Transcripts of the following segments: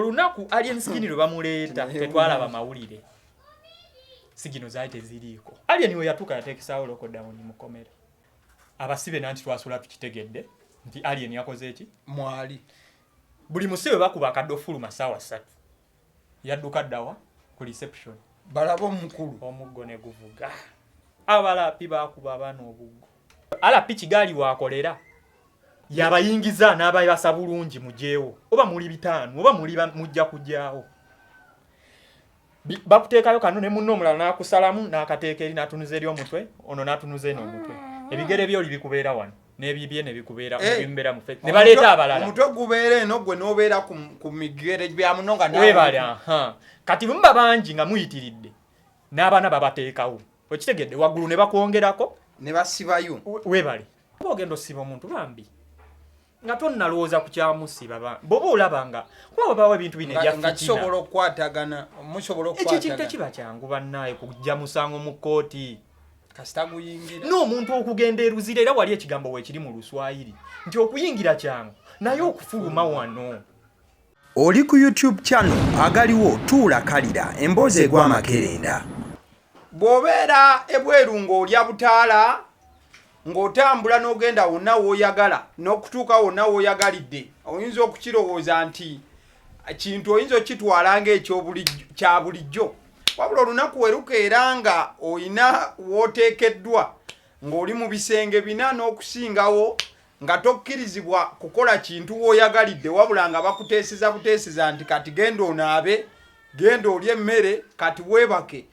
olunaku Alien Skin lwe bamuleeta tetwalaba mawulire sigino zaali teziriiko Alien we yatuuka yateekesawo lockdown mukomera abasibe nanti twasula tukitegedde nti Alien yakoze eki mwali buli musibe bakuba akadofulu masaawa 3 yadduka ddawa ku reception balaba omukulu omuggo ne guvuga abalapi bakuba abaana obuggo alapi kigaali wakolera yabayingiza n'abayasa bulungi mujeewo oba muli bitaano oba muli mujja kujjaawo bakuteekayo kano ne munno omulala n'akusalamu n'akateeka eri n'atunuza eri omutwe ono n'atunuza eno omutwe ebigere byoli bikubeera wano n'ebibye ne bikubeera ebimbera mu fete ne baleeta abalala omutwe gubeera eno gwe n'obeera ku migere bya munonga webale kati mumba bangi nga muyitiridde n'abaana babateekawo okitegedde waggulu ne bakwongerako ne basibayo webale ogenda osiba omuntu bambi nga tonnalowooza ku kyamusiba bw'oba olabanga kuba babawo ebintu bino nga kisobola okukwatagana musobola okukwatagana ekintu tekiba kyangu bannaye kujja musango mu kkooti kasita guyingira n'omuntu okugenda eruzira era wali ekigambo weekiri mu Luswayiri nti okuyingira kyangu naye okufuluma wano. Oli ku YouTube channel agaliwo tuula kalira emboozi egw'amakerenda bw'obeera ebweru ng'olya butaala ng'otambula n'ogenda wonna w'oyagala n'okutuuka wonna w'oyagalidde oyinza okukirowooza nti kintu oyinza okitwala ng'ekya bulijjo wabula olunaku werukeera nga oyina w'oteekeddwa ng'oli mu bisenge 4 n'okusingawo nga tokkirizibwa kukola kintu w'oyagalidde wabula nga bakuteeseza buteeseza nti kati genda onaabe genda olye emmere kati weebake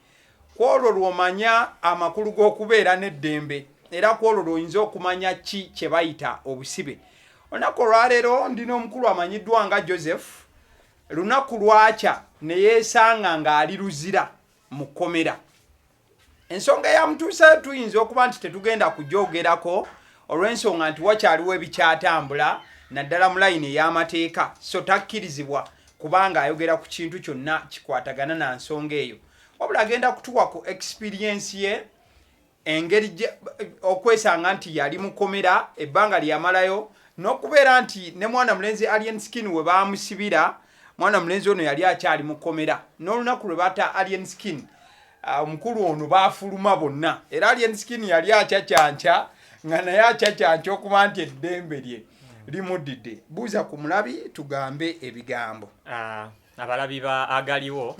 kwolwo lw'omanya amakulu g'okubeera n'eddembe era kwolwo lw'oyinza okumanya ki kye bayita obusibe. Olunaku olwaleero ndina omukulu amanyiddwa nga Joseph lunaku lwakya ne yeesanga ng'ali luzira mu kkomera. Ensonga yamutuusayo tuyinza okuba nti tetugenda kujoogerako olw'ensonga nti wakyaliwo ebikyatambula naddala mu layini ey'amateeka so takkirizibwa kubanga ayogera ku kintu kyonna kikwatagana na nsonga eyo wabula agenda kutuwa ku experience ye engeri okwesanga nti yali mu kkomera ebbanga lyamalayo n'okubeera nti ne mwana mulenzi Alien Skin we baamusibira mwana mulenzi ono yali akyali mu kkomera n'olunaku lwe bata Alien Skin omukulu ono baafuluma bonna era Alien Skin yali akyakyanca nga naye akyakyanca okuba nti eddembe lye limuddidde. Buuza ku mulabi tugambe ebigambo. Abalabi ba agaliwo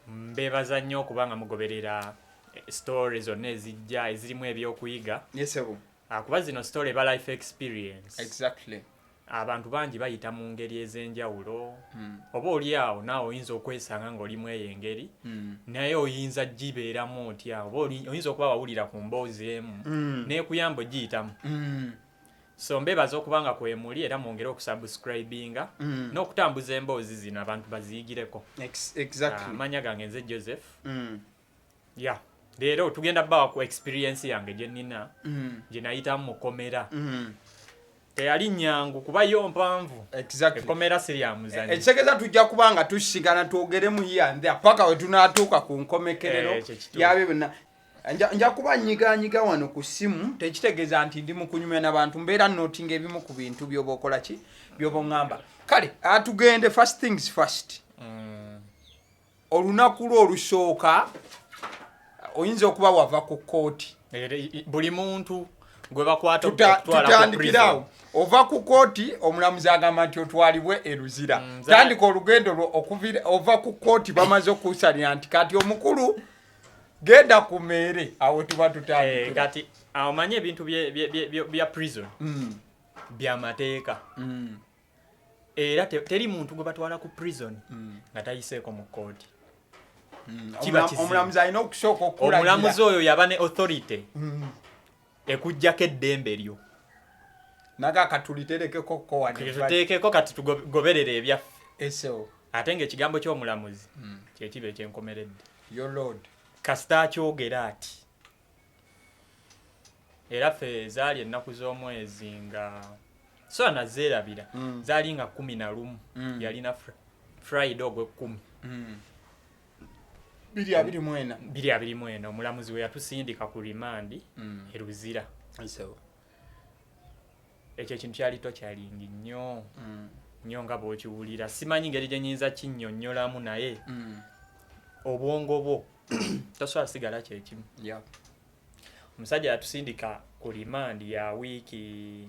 mbeebaza nnyo okubanga mugoberera stories zonna ezijja ezirimu ebyokuyiga. Yesebo. Kuba zino story eba life experience. Exactly. Abantu bangi bayita mu ngeri ez'enjawulo oba oli awo naawe oyinza okwesanga ng'olimu eyo engeri naye oyinza gibeeramu otya oba oyinza okuba wawulira ku mboozi emu n'ekuyamba ogiyitamu so mbeebaza okubanga kwemuli era mwongere okusubscribinga n'okutambuza emboozi zino abantu baziyigireko. Exactly. Amanya gange nze Joseph. Leero tugenda bawa ku experience yange gye nnina gye nayitamu mu kkomera. Teyali nyangu kuba yo mpanvu. Exactly. Ekomera siriyamuzanyo. Ekitegeeza tujja kubanga tusigana twogeremu yande paka we tunaatuuka ku nkomekerero yabe bonna. Nja kuba nyiga wano ku simu tekitegeeza nti ndi mu kunyumya n'abantu mbeera notinga ebimu ku bintu by'oba okola ki by'oba ngamba. Kale atugende first things first. Olunaku lwo olusooka oyinza okuba wava ku kooti. Buli muntu gwe bakwata tutandikirawo ova ku kooti omulamuzi agamba nti otwalibwe eruzira tandika olugendo okuvira ova ku kooti bamaze okusalira nti kati omukulu genda ku meere awo tuba tutandikira kati omanye ebintu bya prison by'amateeka era teri muntu gwe batwala ku prison nga tayiseeko mu kooti. Omulamuzi alina okusooka okulagira omulamuzi oyo yaba ne authority ekujjako eddembe lyo naga katuliterekeko tuteekeko kati tugoberere ebyaffe eso ate ng'ekigambo ky'omulamuzi kyekiba ekyenkomeredde your lord kasita akyogera ati era ffe zaali ennaku z'omwezi nga so nazeerabira zaali nga 11 yalina Friday ogw'ekkumi 224 omulamuzi we yatusindika ku rimandi eruzira. Ekyo ekintu kyali tokyalingi nnyo nnyo nga bw'okiwulira. Simanyi ngeri gye nnyinza kinnyonnyolamu naye obwongo bwo tosobola sigala kyekimu. Omusajja yatusindika ku rimandi ya wiiki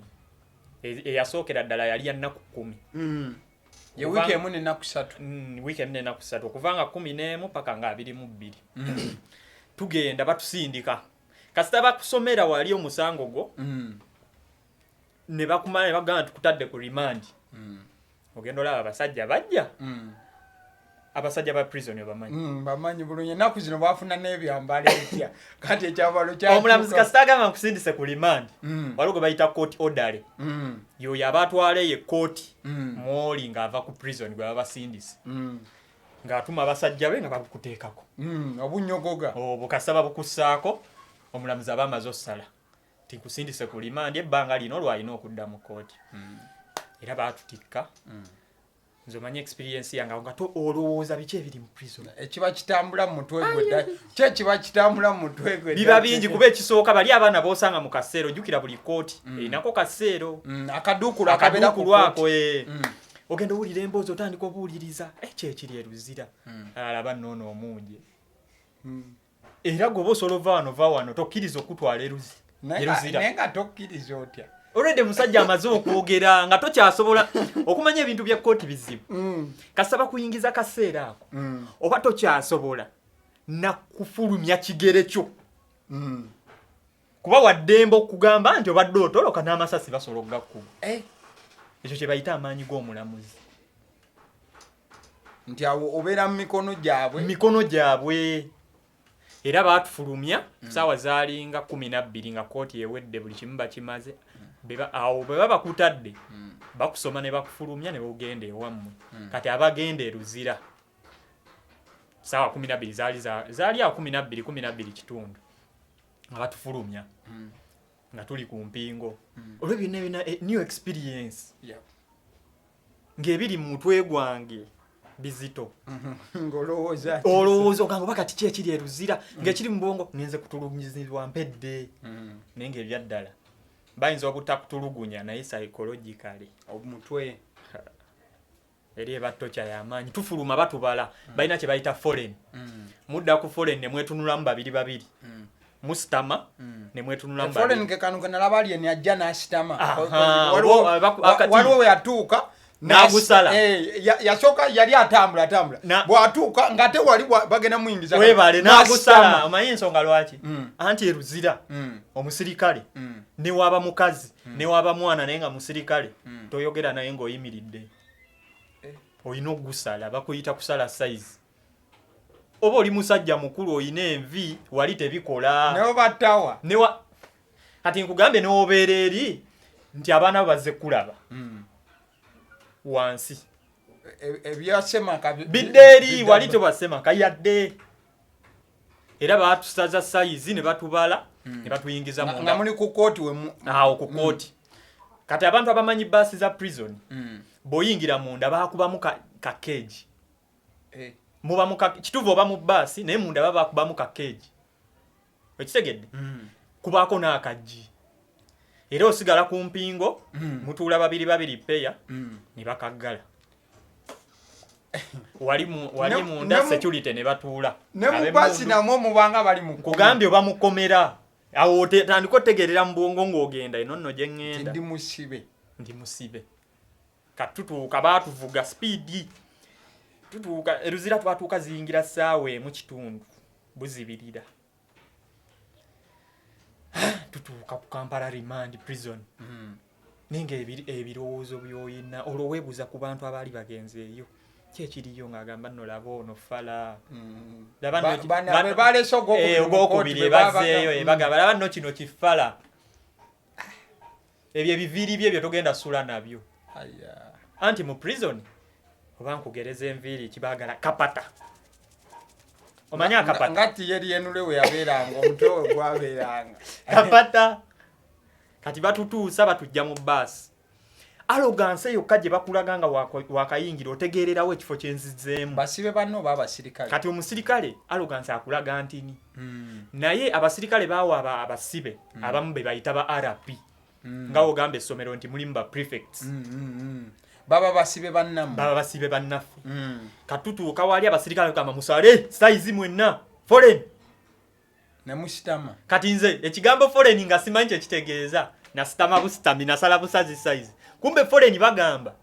eyasookera ddala yali ya nnaku 10. Wiiki emu n'ennaku 3. Wiiki emu n'ennaku 3 okuva nga 11 paka nga 22. Tugenda batusindika kasita bakusomera wali omusango gwo ne bakumala ne bagamba tukutadde ku rimandi. Ogenda olaba abasajja bajja abasajja ba prison bamanyi bamanyi bulungi ennaku zino bafuna n'ebyambalo etya kati ekyambalo kya omulamuzi kasita agamba nkusindise ku rimandi waliwo gwe bayita court order yoyo abatwala ye court mwoli ng'ava ku prison gwe babasindise ng'atuma abasajja be nga bakuteekako obunnyogoga bukasaba bukussaako omulamuzi aba amaze ossala tinkusindise ku rimandi ebbanga lino lwalina okudda mu kooti era baatutikka nze omanyi experience yange nga olowooza biki ebiri mu prison ekiba kitambula mu mutwe gwe dda kiba kitambula mu mutwe gwe biba bingi kuba ekisooka bali abaana boosanga mu kaseero jjukira buli kooti erinako kaseero akaduukulu akabeera ku lwako ogenda owulira emboozi otandika obuwuliriza kyekiri eruzira alaba nnoono omungi era gwe oba osobola ova wano tokkiriza okutwala eruzira naye nga tokkiriza otya already musajja amaze okwogera nga tokyasobola okumanya ebintu bya kooti bizibu kasaba kuyingiza kaseera ako oba tokyasobola nakufulumya kigere kyo kuba waddemba okugamba nti obadde otoloka n'amasasi basobola okugakkuba ekyo kye bayita amaanyi g'omulamuzi nti awo obeera mu mikono gyabwe era baatufulumya saawa zaalinga 12 nga kooti ewedde buli kimu bakimaze awo bwe baba bakutadde bakusoma ne bakufulumya ne bogenda ewammwe kati abagenda eruzira saawa 12 zaali awo 12 kitundu nga batufulumya nga tuli ku mpingo olwo byonna new experience ng'ebiri mu mutwe gwange bizito olowooza ogamba bakati ki ekiri eruzira ng'ekiri mu bwongo ngenze kutulungizibwa mpedde naye ng'ebya ddala bayinza obutakutulugunya naye psychologically omutwe eri ebatokya y'amaanyi tufuluma batubala balina kye bayita foreign mudda ku foreign ne mwetunulamu babiri musitama ne mwetunulamu foreign ke kanu kanalaba alien ajja n'asitama waliwo we yatuuka n'agusala yasooka yali atambula bw'atuuka ng'ate wali bagenda muyingiza webale n'agusala omanyi ensonga lwaki anti eruzira omusirikale ne waba mukazi ne waba mwana naye nga musirikale toyogera naye ng'oyimiridde olina okugusala bakuyita kusala size oba oli musajja mukulu olina envi wali tebikola neobattawa kati nkugambe n'obeera eri nti abaana bazze kulaba wansi ebyasemaka bidde eri wali tebasemaka yadde era baatusaza sayizi ne batubala ne batuyingiza munda nga muli ku kooti awo ku kooti kati abantu abamanyi baasi za prison bw'oyingira munda baakubamu ka keegi muba mu kituufu oba mu baasi naye munda baba baakubamu ka keegi ekitegedde kubaako n'akaggi era osigala ku mpingo mutuula babiri peya ne bakaggala wali munda security ne batuula ne mu baasi namwo mubanga bali mu kugambye oba mukomera awo tandika otegerera mu bwongo ng'ogenda eno nno gye ŋŋenda ndi musibe katutuuka baatuvuga speedi tutuuka eruzira twatuuka ziyingira ssaawa emu kitundu buzibirira tutuuka ku Kampala remand prison ninga ebirowoozo by'oyina olwo weebuuza ku bantu abaali bagenze eyo kyekiriyo ng'agamba nno laba ono fala balese ogwokubiri ebazzeeyo ebagamba laba nno kino kifala ebyo ebiviiri bye ebyo togenda sula nabyo anti mu prison oba nkugereza enviiri kibaagala kapata omanyi akapata ngati yeri yenule we yabeeranga omutwe we gwabeeranga kapata kati batutuusa batujja mu baasi arrogance yokka gye bakulaga nga wakayingira otegeererawo ekifo kyenzizzeemu basibe banno oba abasirikale kati omusirikale arrogance akulaga ntini naye abasirikale baawa abasibe abamu be bayita ba RP nga ogamba essomero nti mulimu ba prefects baba basibe bannaffe katutuuka wali abasirikale kama musale size mwenna foreign ne musitama kati nze ekigambo foreign nga simanyi ekitegeeza na sitama busitami na sala busazi size kumbe foreign bagamba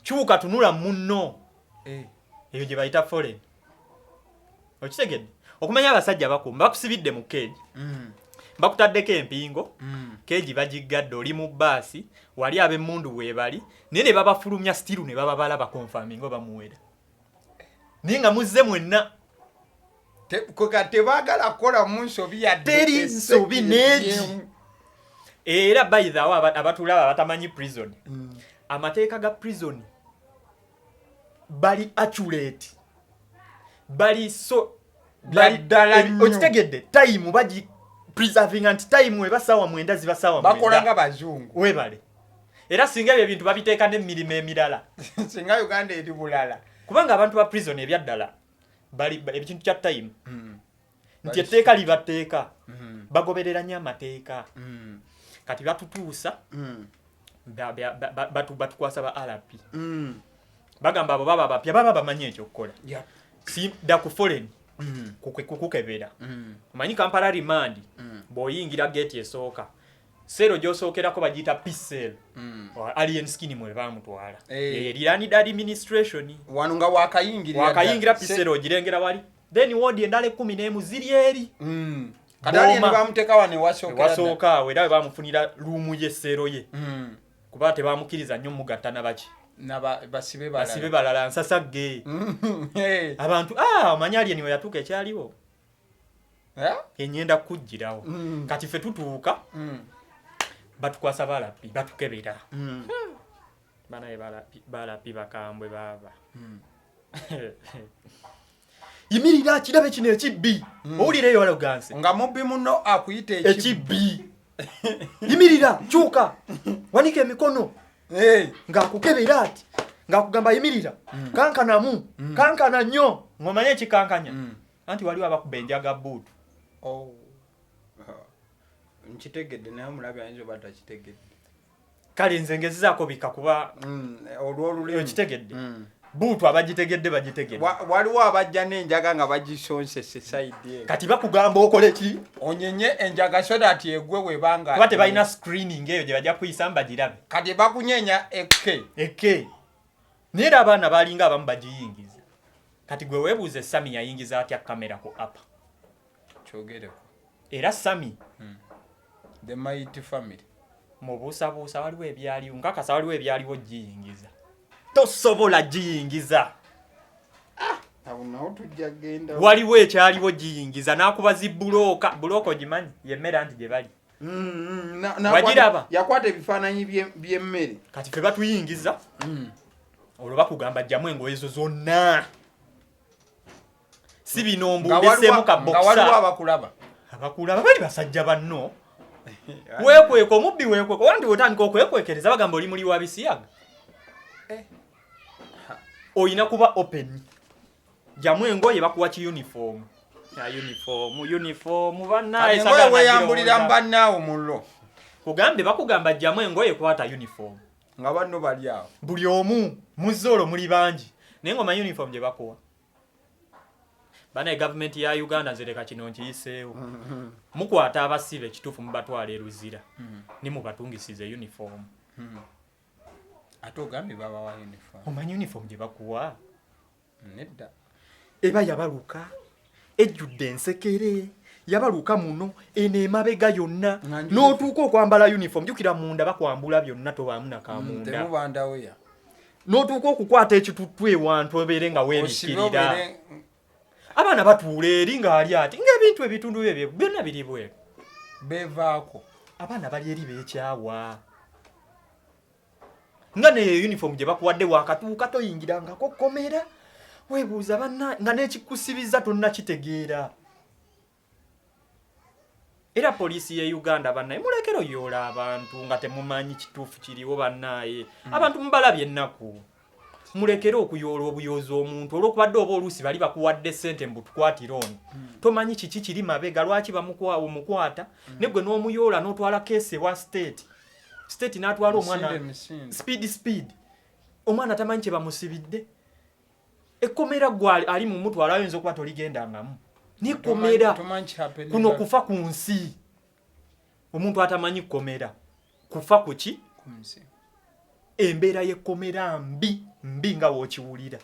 chuka tunula munno eyo gye bayita foreign okitegedde okumanya abasajja bakumba bakusibidde mu keegi bakutaddeko empingo keegi bagigadde oli mu baasi wali ab'emmundu weebali naye ne babafulumya stiru ne bababala bakonfirming oba muwera naye nga muzze mwenna tebaagala kukola mu nsobi teri nsobi neegi era bayithawo abatulaba batamanyi prison amateeka ga prison bali accurate bali so okitegedde time bagi preserving and time we basawa mwenda zibasawa bakolanga bazungu webale era singa ebyo bintu babiteeka n'emirimu emirala singa Uganda eri bulala kubanga abantu ba prison ebyaddala bali ekintu kya time nti etteeka libateeka bagoberera nnyo amateeka kati batutuusa batukwasa ba RP bagamba abo baba bapya baba bamanyi ekyokukola si da ku foreign kukebera omanyi Kampala remand bw'oyingira gate esooka sero gy'osookerako bagiyita peace cell alien skin mwe bamutwala eriranid administration wano nga wakayingira peace cell ogirengera wali then ward endala 11 ziri eri kadali ne bamuteeka wane wasooka we era bamufunira room ye sero ye kuba tebamukiriza nnyo mugattana baki basibe balala nsasagge abantu omanyi alien we yatuuka ekyaliwo enyenda kujjirawo kati ffe tutuuka batukwasa balapi batukebera banaye balapi bakambwe baba yimirira kirabe kino ekibbi owulira eyo waloganse nga mubbi muno akuyita ekibbi yimirira kyuka wanika emikono ng'akukebera ati ng'akugamba yimirira kankanamu kankana nnyo ng'omanye ekikankanya anti waliwo abakuba enjaga buutu nkitegedde naye omulabi ayinza oba takitegedde kale nze ngezizaako bika kuba olw'olulimi okitegedde buutu abagitegedde bagitegedde waliwo abajja n'enjaga nga bagisonsese sayidi kati bakugamba okole ki onyenye enjaga so that egwe webanga kuba tebalina screening eyo gye bajja kuyisa mbagirabe kati bakunyenya eke naye era abaana balinga abamu bagiyingiza kati gwe weebuuze Sami yayingiza atya kamera ku apa kyogereko era Sami the mighty family mu buusabuusa waliwo ebyaliwo nkakasa waliwo ebyaliwo giyingiza tosobola giyingiza waliwo ekyaliwo giyingiza n'akuba zibulooka gimanyi yemmere anti gye bali wagiraba yakwata ebifaananyi by'emmere kati fe batuyingiza olwo bakugamba jjamu engoye zo zonna si bino mbundeseemu kaboksa abakulaba bali basajja banno weekweka omubbi weekweka wanti wotandika okwekwekereza bagamba oli muli wa bisiyaga oyina kuba open jamu engoye bakuwa ki uniform bannaye engoye weyambulira mbannaawo mullo kugambe bakugamba jamu engoye kwata uniform nga banno bali awo buli omu muzoolo muli bangi naye ngoma uniform gye bakuwa banaye gavumenti ya Uganda nzereka kino nkiyiseewo mukwata abasibe ekituufu mubatwala eruzira ne mubatungisize uniform ate ogambe babawa uniform omanyi uniform gye bakuwa nedda eba yabaluka ejjudde ensekere yabaluka muno eno emabega yonna n'otuuka okwambala uniform jukira munda bakwambula byonna tobaamu nakamunda temubandaweya n'otuuka okukwata ekituttu ewantu obeere nga weemikirira abaana batuula eri ng'ali ati ng'ebintu ebitundu bye byonna biri bweru bevaako abaana bali eri beekyawa nga neyo uniform gye bakuwadde wakatuuka toyingirangako komera weebuuza banna nga n'ekikusibiza tonna kitegeera era poliisi ye Uganda bannaye mulekero yoola abantu nga temumanyi kituufu kiriwo bannaye abantu mubalabye ennaku mulekere okuyoola obuyoozi omuntu olwokubadde oba oluusi bali bakuwadde ssente mbutukwatira ono tomanyi kiki kiri mabega lwaki bamukwata negwe n'omuyoola n'otwala keesi ewa state n'atwala omwana speed omwana tamanyi kye bamusibidde ekkomera gwa ali mu mutwe alayinza okuba toligendangamu nikomera kuno kufa ku nsi omuntu atamanyi kkomera kufa kuki ku nsi embeera y'ekkomera mbi nga wookiwulira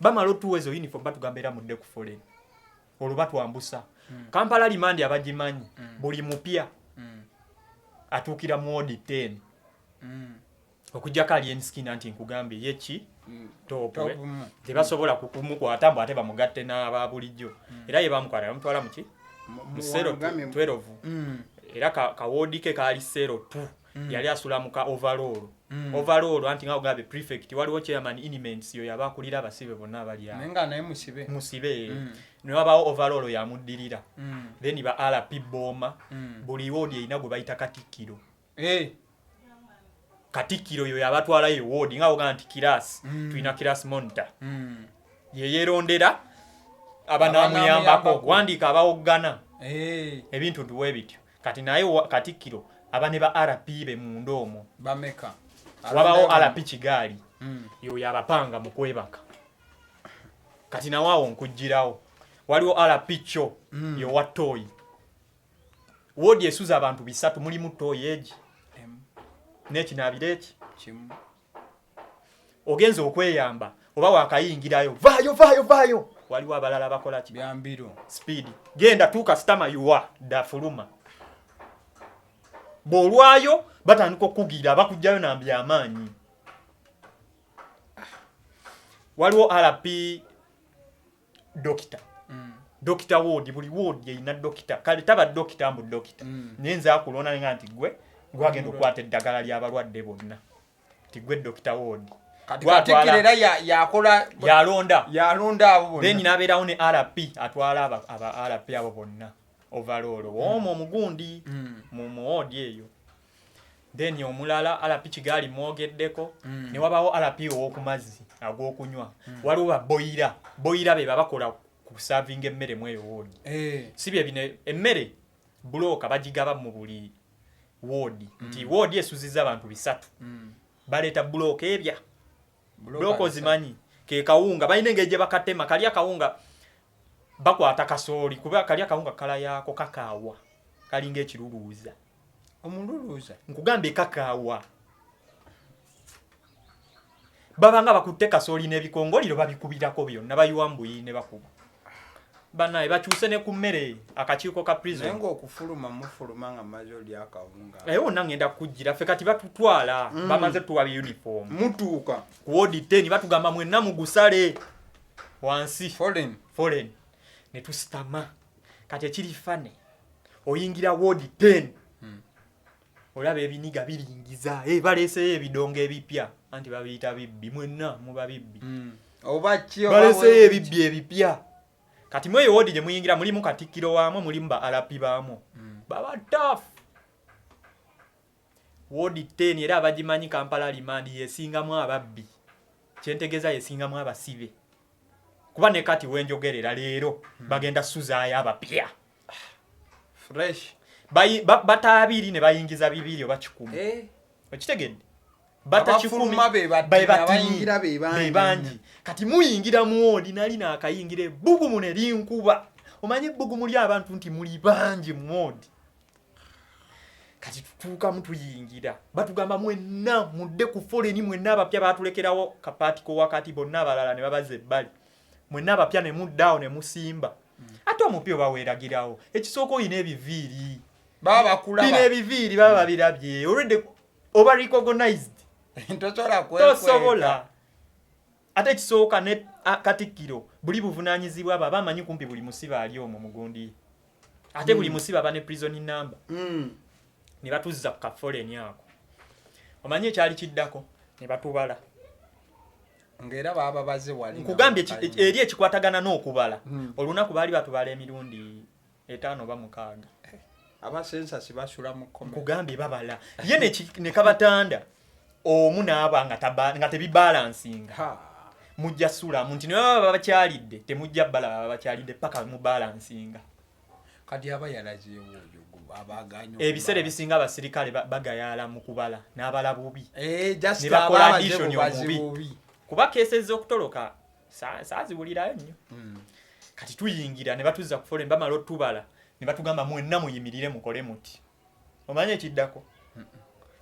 bamala otuwezo uniform batugamba era mudde ku foreign olwo batwambusa Kampala limandi abagimanyi buli mupya atuukira mu odi 10 okujjako alienskina nti nkugambye yeki top tebasobola kumukwata mbu ate bamugatte n'aba bulijjo era ye bamukwata bamutwala muki mu 12 era kawoodi ke kaali 02 yali asula mu ka overall anti nga ogabe prefect waliwo chairman iniments yo yabakulira abasibe bonna abali awo nenga naye musibe ne wabawo overall yamuddirira then ba RP Boma buli wodi erina gwe bayita Katikkiro Katikkiro yo yabatwala ye wodi nga oga anti class tuina class monitor ye yerondera abanamuyambako wandika abawogana ebintu tuwe bityo kati naye Katikkiro abane ba RP be mundomo bameka wabawo RP Kigali yo yabapanga mu kwebaka kati nawawo nkujjirawo waliwo RP Cho yo watoyi wodi esuza abantu bisatu muli mu toyi eji neki nabireki kimu ogenze okweyamba oba wakayingirayo vayo waliwo abalala bakola ki byambiro speed genda tuka stama yuwa dafuluma bolwayo batandika okugira bakujjayo nambya amaanyi waliwo RP dokita dokita wodi buli wodi ina dokita kale taba dokita mbu dokita nyenza akulona nga nti gwe gwagenda okwata eddagala ly'abalwadde bonna ti gwe dokita wodi Katikkiro yakola yalonda abo bonna then nabeerawo ne RP atwala aba RP abo bonna overall omo omugundi mu wodi eyo then omulala RP Kigali mwogeddeko ne wabawo RP ow'okumazzi ag'okunywa waliwo baboyira be babakola ku serving emmere mu eyo wodi sibye bine emmere buloka bagigaba mu buli wodi nti wodi esuziza abantu bisatu baleta buloka ebya buloko zimanyi ke kawunga balina ngeje bakatema kalya kawunga bakwata kasooli kuba kalya kawunga kala yako kakawa kalinga ekiruluuza omululuuza nkugambe kakawa babanga bakutte kasooli n'ebikongoliro babikubirako byonna bayiwambuyi ne bakuba banaye bakyuse ne ku mmere akakiiko ka prison nenga okufuluma mufuluma nga mazoli akawunga wonna ngenda kujjira ffe kati batutwala bamaze tuwa uniform mutuuka ku wodi 10 batugamba mwenna mugusale wansi foreign ne tusitama kati ekiri fane oyingira wodi 10 olaba ebiniga biringiza baleeseyo ebidongo ebipya anti babiyita bibbi mwenna muba bibbi oba kyo baleeseyo ebibbi ebipya kati mweyo wodi gye muyingira mulimu Katikkiro waamu mulimu ba RP baamu baba tough wodi 10 era abagimanyi Kampala limandi yesingamu ababbi kyentegeza yesingamu abasibe kuba ne kati wenjogerera leero bagenda suzaayo abapya fresh bataabiri ne bayingiza bibiri oba 10 okitegedde bata 10 bayingira bebangi kati muyingira mu wodi nali nakayingira ebbugumu ne linkuba omanyi ebbugumu lya abantu nti muli bangi mu wodi kati tutuuka mutuyingira batugamba mwenna mudde ku foreign mwenna abapya batulekerawo kapaati ko wakati bonna abalala ne babaza ebbali mwenna abapya ne muddaawo ne musimba ate omupya obaweeragirawo ekisooka oyina ebiviiri baba bakulaba bino ebiviiri baba babirabye already over recognized tosobola ate ekisooka ne Katikkiro buli buvunaanyizibwa abo abamanyi kumpi buli musiba ali omwo mugundi ate buli musiba aba ne prison number ne batuzza ku kafoleni ako omanyi ekyali kiddako ne batubala ngera baba baze wali nkugambye eri ekikwatagana n'okubala olunaku baali batubala emirundi 5 oba 6 aba census basula mu comment nkugambye babala ye ne kabatanda omu naaba nga tebibalansinga mujja sulamu nti naye baba bakyalidde temujja bala baba bakyalidde paka mu balansinga kati aba yalazeewo oyo abaganyo ebisere bisinga abasirikale bagayala mu kubala n'abala bubi just ne bakola ababaze addition obubi kuba cases okutoloka saazibulirayo nnyo kati tuyingira ne batuza ku forum bamala otubala ne batugamba mwenna muyimirire mukole muti omanye ekiddako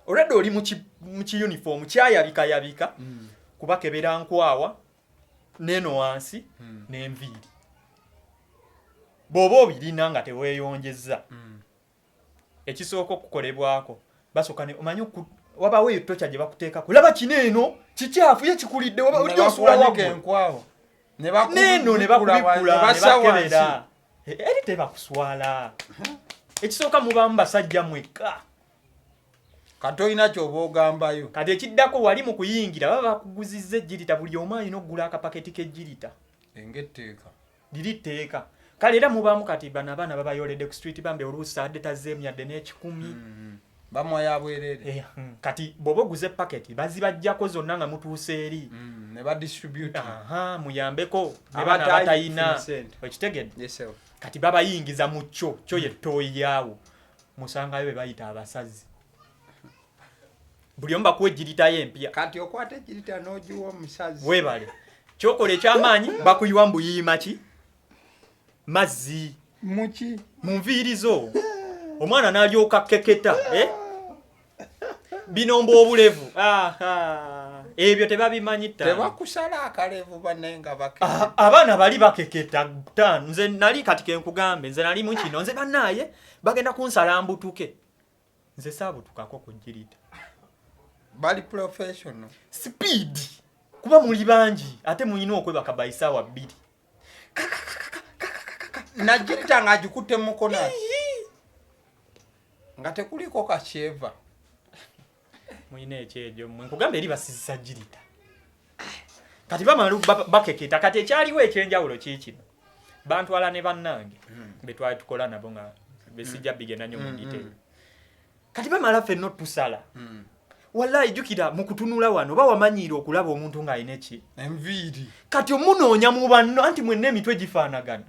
already oli mu uniform kyayabika kuba kebera nkwawa neno wansi n'enviiri bw'oba obirina nga teweeyonjezza ekisooka okukolebwako basooka ne omanyi wabawo eyo tocha gye bakuteekako laba kino eno kikyafu ye kikulidde waba olidde osula enkwawa neno ne bakubikula ne bakebera eri tebakuswala ekisooka mubaamu basajja mwekka katoyina kyoba ogambayo kati ekiddako wali mu kuyingira baba bakuguzizza ejjirita buli omu alina okugula akapaketi k'ejjirita engetteeka liri tteeka kale era mubaamu kati bano abaana babayoledde ku street bambe oluusi adde tazzeemu yadde n'ekikumi bamwaya bwerere kati bw'oba oguze paketi bazibajjako zonna nga mutuuse eri ne badistribute muyambeko ne baana abatayina ekitegedde kati babayingiza mu kyo ye ttooyi yaawo musangayo be bayita abasazi buli omu bakuwa ejjiritayo empya kati okwata ejjirita n'ogiwa omusazi weebale kyokola ekyamaanyi bakuyiwa mbuyiima ki mazzi muki mu nviirizo omwana n'alyoka keketa binomba obulevu ebyo tebabimanyi tebakusala akalevu banenga abaana bali bakeketa nze nali kati kenkugambe nze nali mu kino nze bannaaye bagenda kunsala mbutuke nze saabutukako ku jjirita bali professional speed kuba muli bangi ate muyina okwebaka bayisaawa 2 najjirita nga agikutte mukona nga tekuliko kakyeva muyina ekyejo mmwe nkugamba eri basizisa jjirita kati bamalu bakeketa kati ekyaliwo ekyenjawulo kiikino bantwala ne bannange betwali tukola nabo nga besijja bigenda nnyo mu detail kati bamala ffenna tusala wallahi jukira mu kutunula wano bawamanyiira okulaba omuntu ng'alina eki enviiri kati omunoonya mu banno anti mwenna emitwe gifaanagana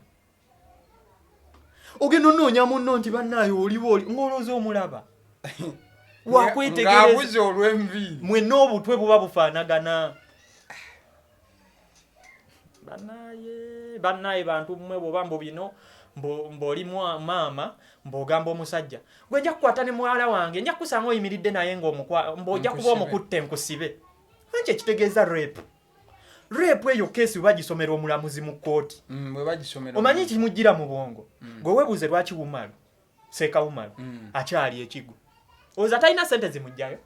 ogenda onoonya munno nti bannaayo oliwo ng'olooza omulaba wakwetegereza olw'enviiri mwenna obutwe buba bufaanagana bannaaye bantu mmwe bwoba mbu bino mb'oli maama mb'ogamba omusajja gwe nja kukwata ne muwala wange nja kusanga oyimiridde naye mb'ojja kuba omukutte nkusibe anki ekitegeeza rape eyo keesi bwe bagisomera omulamuzi mu kkooti omanyi kimujjira mu bwongo gwe weebuuze lwaki wumalu seeka wumalu akyali ekigo oza talina sente zimujjayo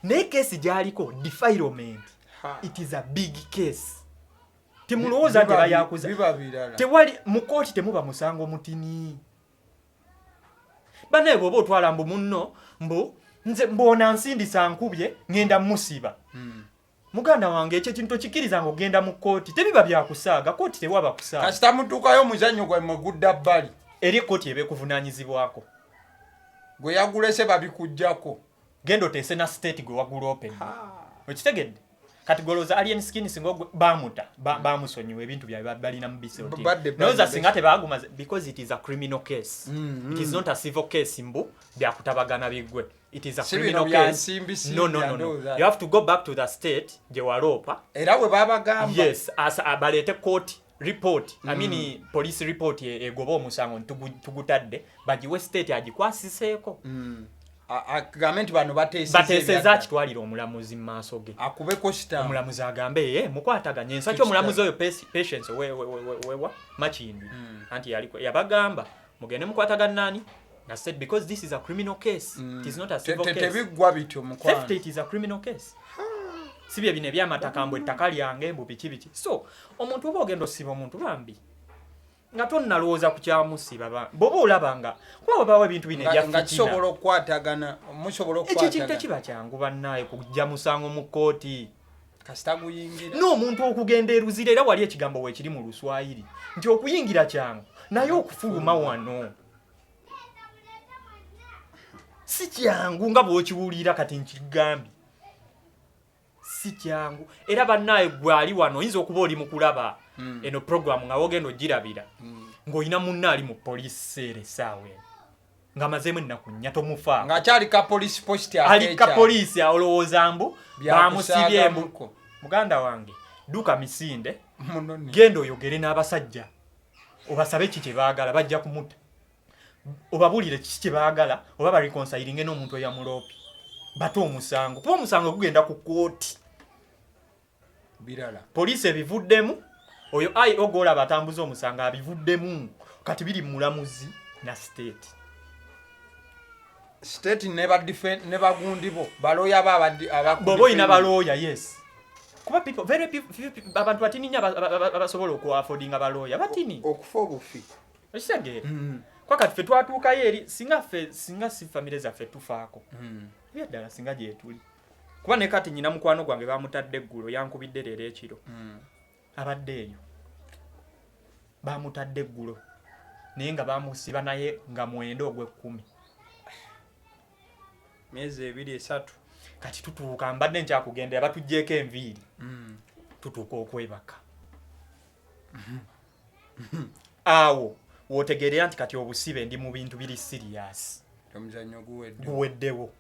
naye keesi gy'aliko defilement it is a big case temulowooza nti bayakuza tewali mu kkooti temuba musango mutini banaye bw'oba otwala mbu munno nze mbona nsindisa nkubye ngenda musiba muganda wange ekyo kintu tokikkiriza ng'ogenda mu kkooti tebiba byakusaaga kkooti tewaba kusaaga kasita mutuukayo omuzannyo gwe mwegudda bbali eri kkooti ebekuvunaanyizibwako gwe yagulese babikuggyako genda oteese na state gwe wagula open okitegedde kati golooza alien skin singa bamuta bamusonyiwa ebintu bya balina mu bisi noza singa tebagumaze because it is a criminal case it is not a civil case mbu byakutabagana bigwe it is a criminal case no you have to go back to the state gye waloopa era bwe babagamba yes balete court report I mean police report egoba omusango tugutadde bagiwe state agikwasiseeko agamenti bano bateeseza kitwalira omulamuzi mu maaso ge akubeko sita omulamuzi agambe mukwataganye ensaki omulamuzi oyo patience wewa machindi anti yabagamba mugende mukwatagana nani na said because this is a criminal case it is not a civil case tebigwa bityo mukwano theft it is a criminal case sibye bine byamataka mbwe ettaka lyange mbu biki so omuntu oba ogenda osiba omuntu bambi nga tonnalowooza ku kyamusiba bw'oba olabanga kuba babawo ebintu bino nga kisobola okukwatagana musobola okukwatagana ekintu tekiba kyangu bannaaye kujja musango mu kkooti kasita guyingira n'omuntu okugenda eruzira era wali ekigambo weekiri mu luswayiri nti okuyingira kyangu naye okufuluma wano si kyangu nga bw'okiwulira kati nkigambye si kyangu era bannaaye gwali wano oyinza okuba oli mu kulaba eno programu nga wogenda ogirabira ng'olina munno ali mu poliisi seera essaawa eno nga mazemu ennaku nnya tomufa nga kyali ka police post ali ka police olowooza mbu bamusibye mbu muganda wange duka misinde genda oyogere n'abasajja obasabe kiki baagala bajja kumuta obabulire kiki baagala oba bali reconciling n'omuntu eyamulopi bato omusango kuba omusango gugenda ku kooti birala police ebivuddemu oyo ai ogola batambuza omusango abivuddemu kati biri mulamuzi na state never defend never gundibo baloya bobo ina baloya yes kuba people very abantu batini nya basobola ku affording abaloya batini okufa obufi ekisege kwa kati fe twatuuka yeri singa si family za fe tufaako byadala singa je tuli kuba ne kati nyina mukwano gwange bamutadde eggulo yankubidde leero ekiro abadde eyo bamutadde eggulo naye nga bamusiba naye nga mwendo ogw'ekkumi myezi 2-3 kati tutuuka mbadde nkyakugendera batugjeeko enviiri tutuuka okwebaka awo wootegerera nti kati obusibe ndi mu bintu biri serious omuzannyo guweddewo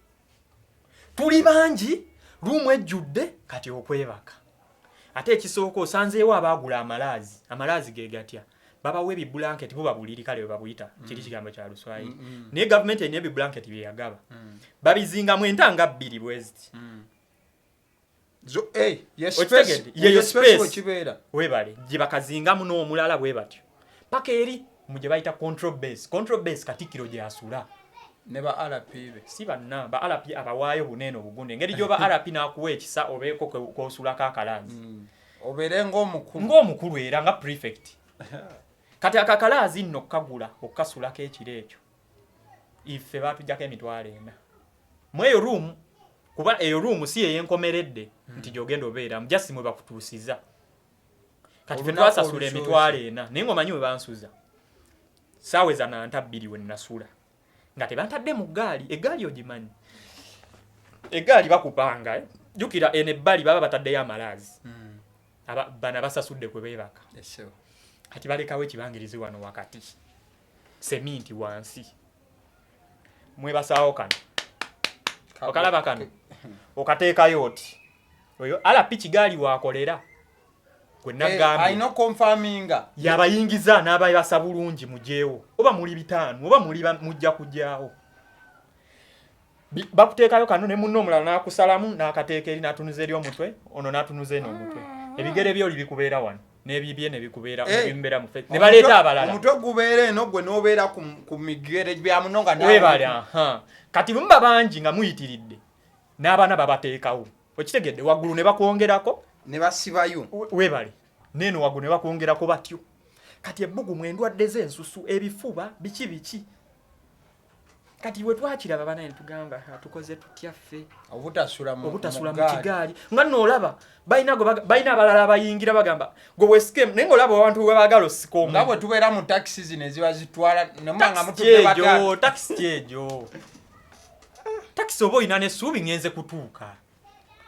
tuli bangi ruumu ejjudde kati okwebaka ate ekisooka osanzeewo abaagula amalaazi ge gatya babawe ebibulanketi bo babuliri kale babuyita kiri kigambo kya Luswayiri naye gavumenti erina ebibulanketi bye yagaba babizingamu entanga 2 bweziti yeyo space webale gye bakazingamu n'omulala bwe batyo paka eri mu gye bayita control base Katikkiro gye asula ne ba RP be si banna ba RP abawaayo bunene obugunde engeri gyoba RP n'akuwa ekisa obeeko k'osulako akalaazi obere ng'omukulu era nga prefect kati akakalaazi nno kagula okasulako ekiro ekyo ife batujjako emitwalo 4 mu eyo room kuba eyo room si eyenkomeredde nti gyogenda obeera mujasi mwe bakutuusiza kati fe twasasula emitwalo 4 naye ng'omanyi we bansuza saaweza na nta 2 we nasula nga tebantadde mu eggaali ogimanyi eggaali bakupanga jukira ene ebbali baba bataddeyo amalaazi bana basasudde kwe beebaka kati balekawo ekibangirizi wano wakati seminti wansi mwebasaawo kano okalaba kano okateekayo oti oyo alapi kigaali wakolera gwe nagambye ayina confirminga yabayingiza n'abayasa bulungi mujeewo oba muli 5 oba muli mujja kujjaawo bakuteekayo kano ne munno omulala n'akusalamu n'akateeka eri n'atunuza eri omutwe ono n'atunuza eno omutwe ebigere byoli bikubeera wano n'ebibye ne bikubeera ebimbera mu ne baleeta abalala omutwe gubeera eno gwe n'obeera ku migere bya munonga webale kati mumba bangi nga muyitiridde n'abaana babateekawo okitegedde waggulu ne bakwongerako ne basibayo webale neno waggulu ne bakwongerako batyo kati ebbugumu endwadde z'ensusu ebifuba biki kati we twakiraba banaye tugamba tukoze tutya ffe obutasula mu kigaali nga n'olaba balina abalala bayingira bagamba gwe weskem naye ng'olaba abantu we baagala osikomu nga bwe tubeera mu takisi zino eziba zitwala nemanga mutudde bagala takisi ejo takisi oba olina n'essuubi ngenze kutuuka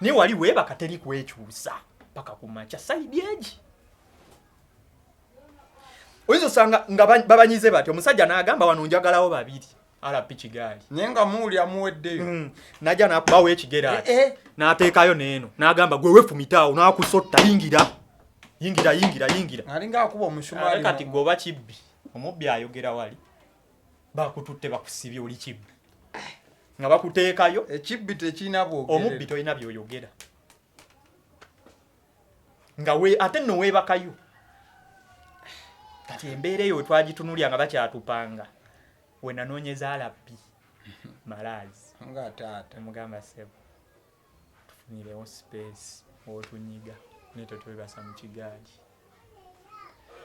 naye wali weebaka teri kwekyusa paka ku makya sayidi egi oyinza osanga nga babanyize bati omusajja n'agamba wano njagalawo 2 alapi kigaali nyenga muuli amuweddeyo najja nakubawo ekigera n'ateekayo neeno n'agamba gwe wefumitaawo n'akusotta yingira alinga akuba omusumaali kati goba kibbi omubbi ayogera wali bakututte bakusibye oli kibbi nga bakuteekayo ekibbi tekina bwogere omubbi tolina byoyogera nga ate nno weebakayo kati embeera eyo twagitunulya nga bakyatupanga we nanoonyeza alapi malaazi nga taata mugamba sebo tufunirewo space otunyiga neto twebasa mu kigaali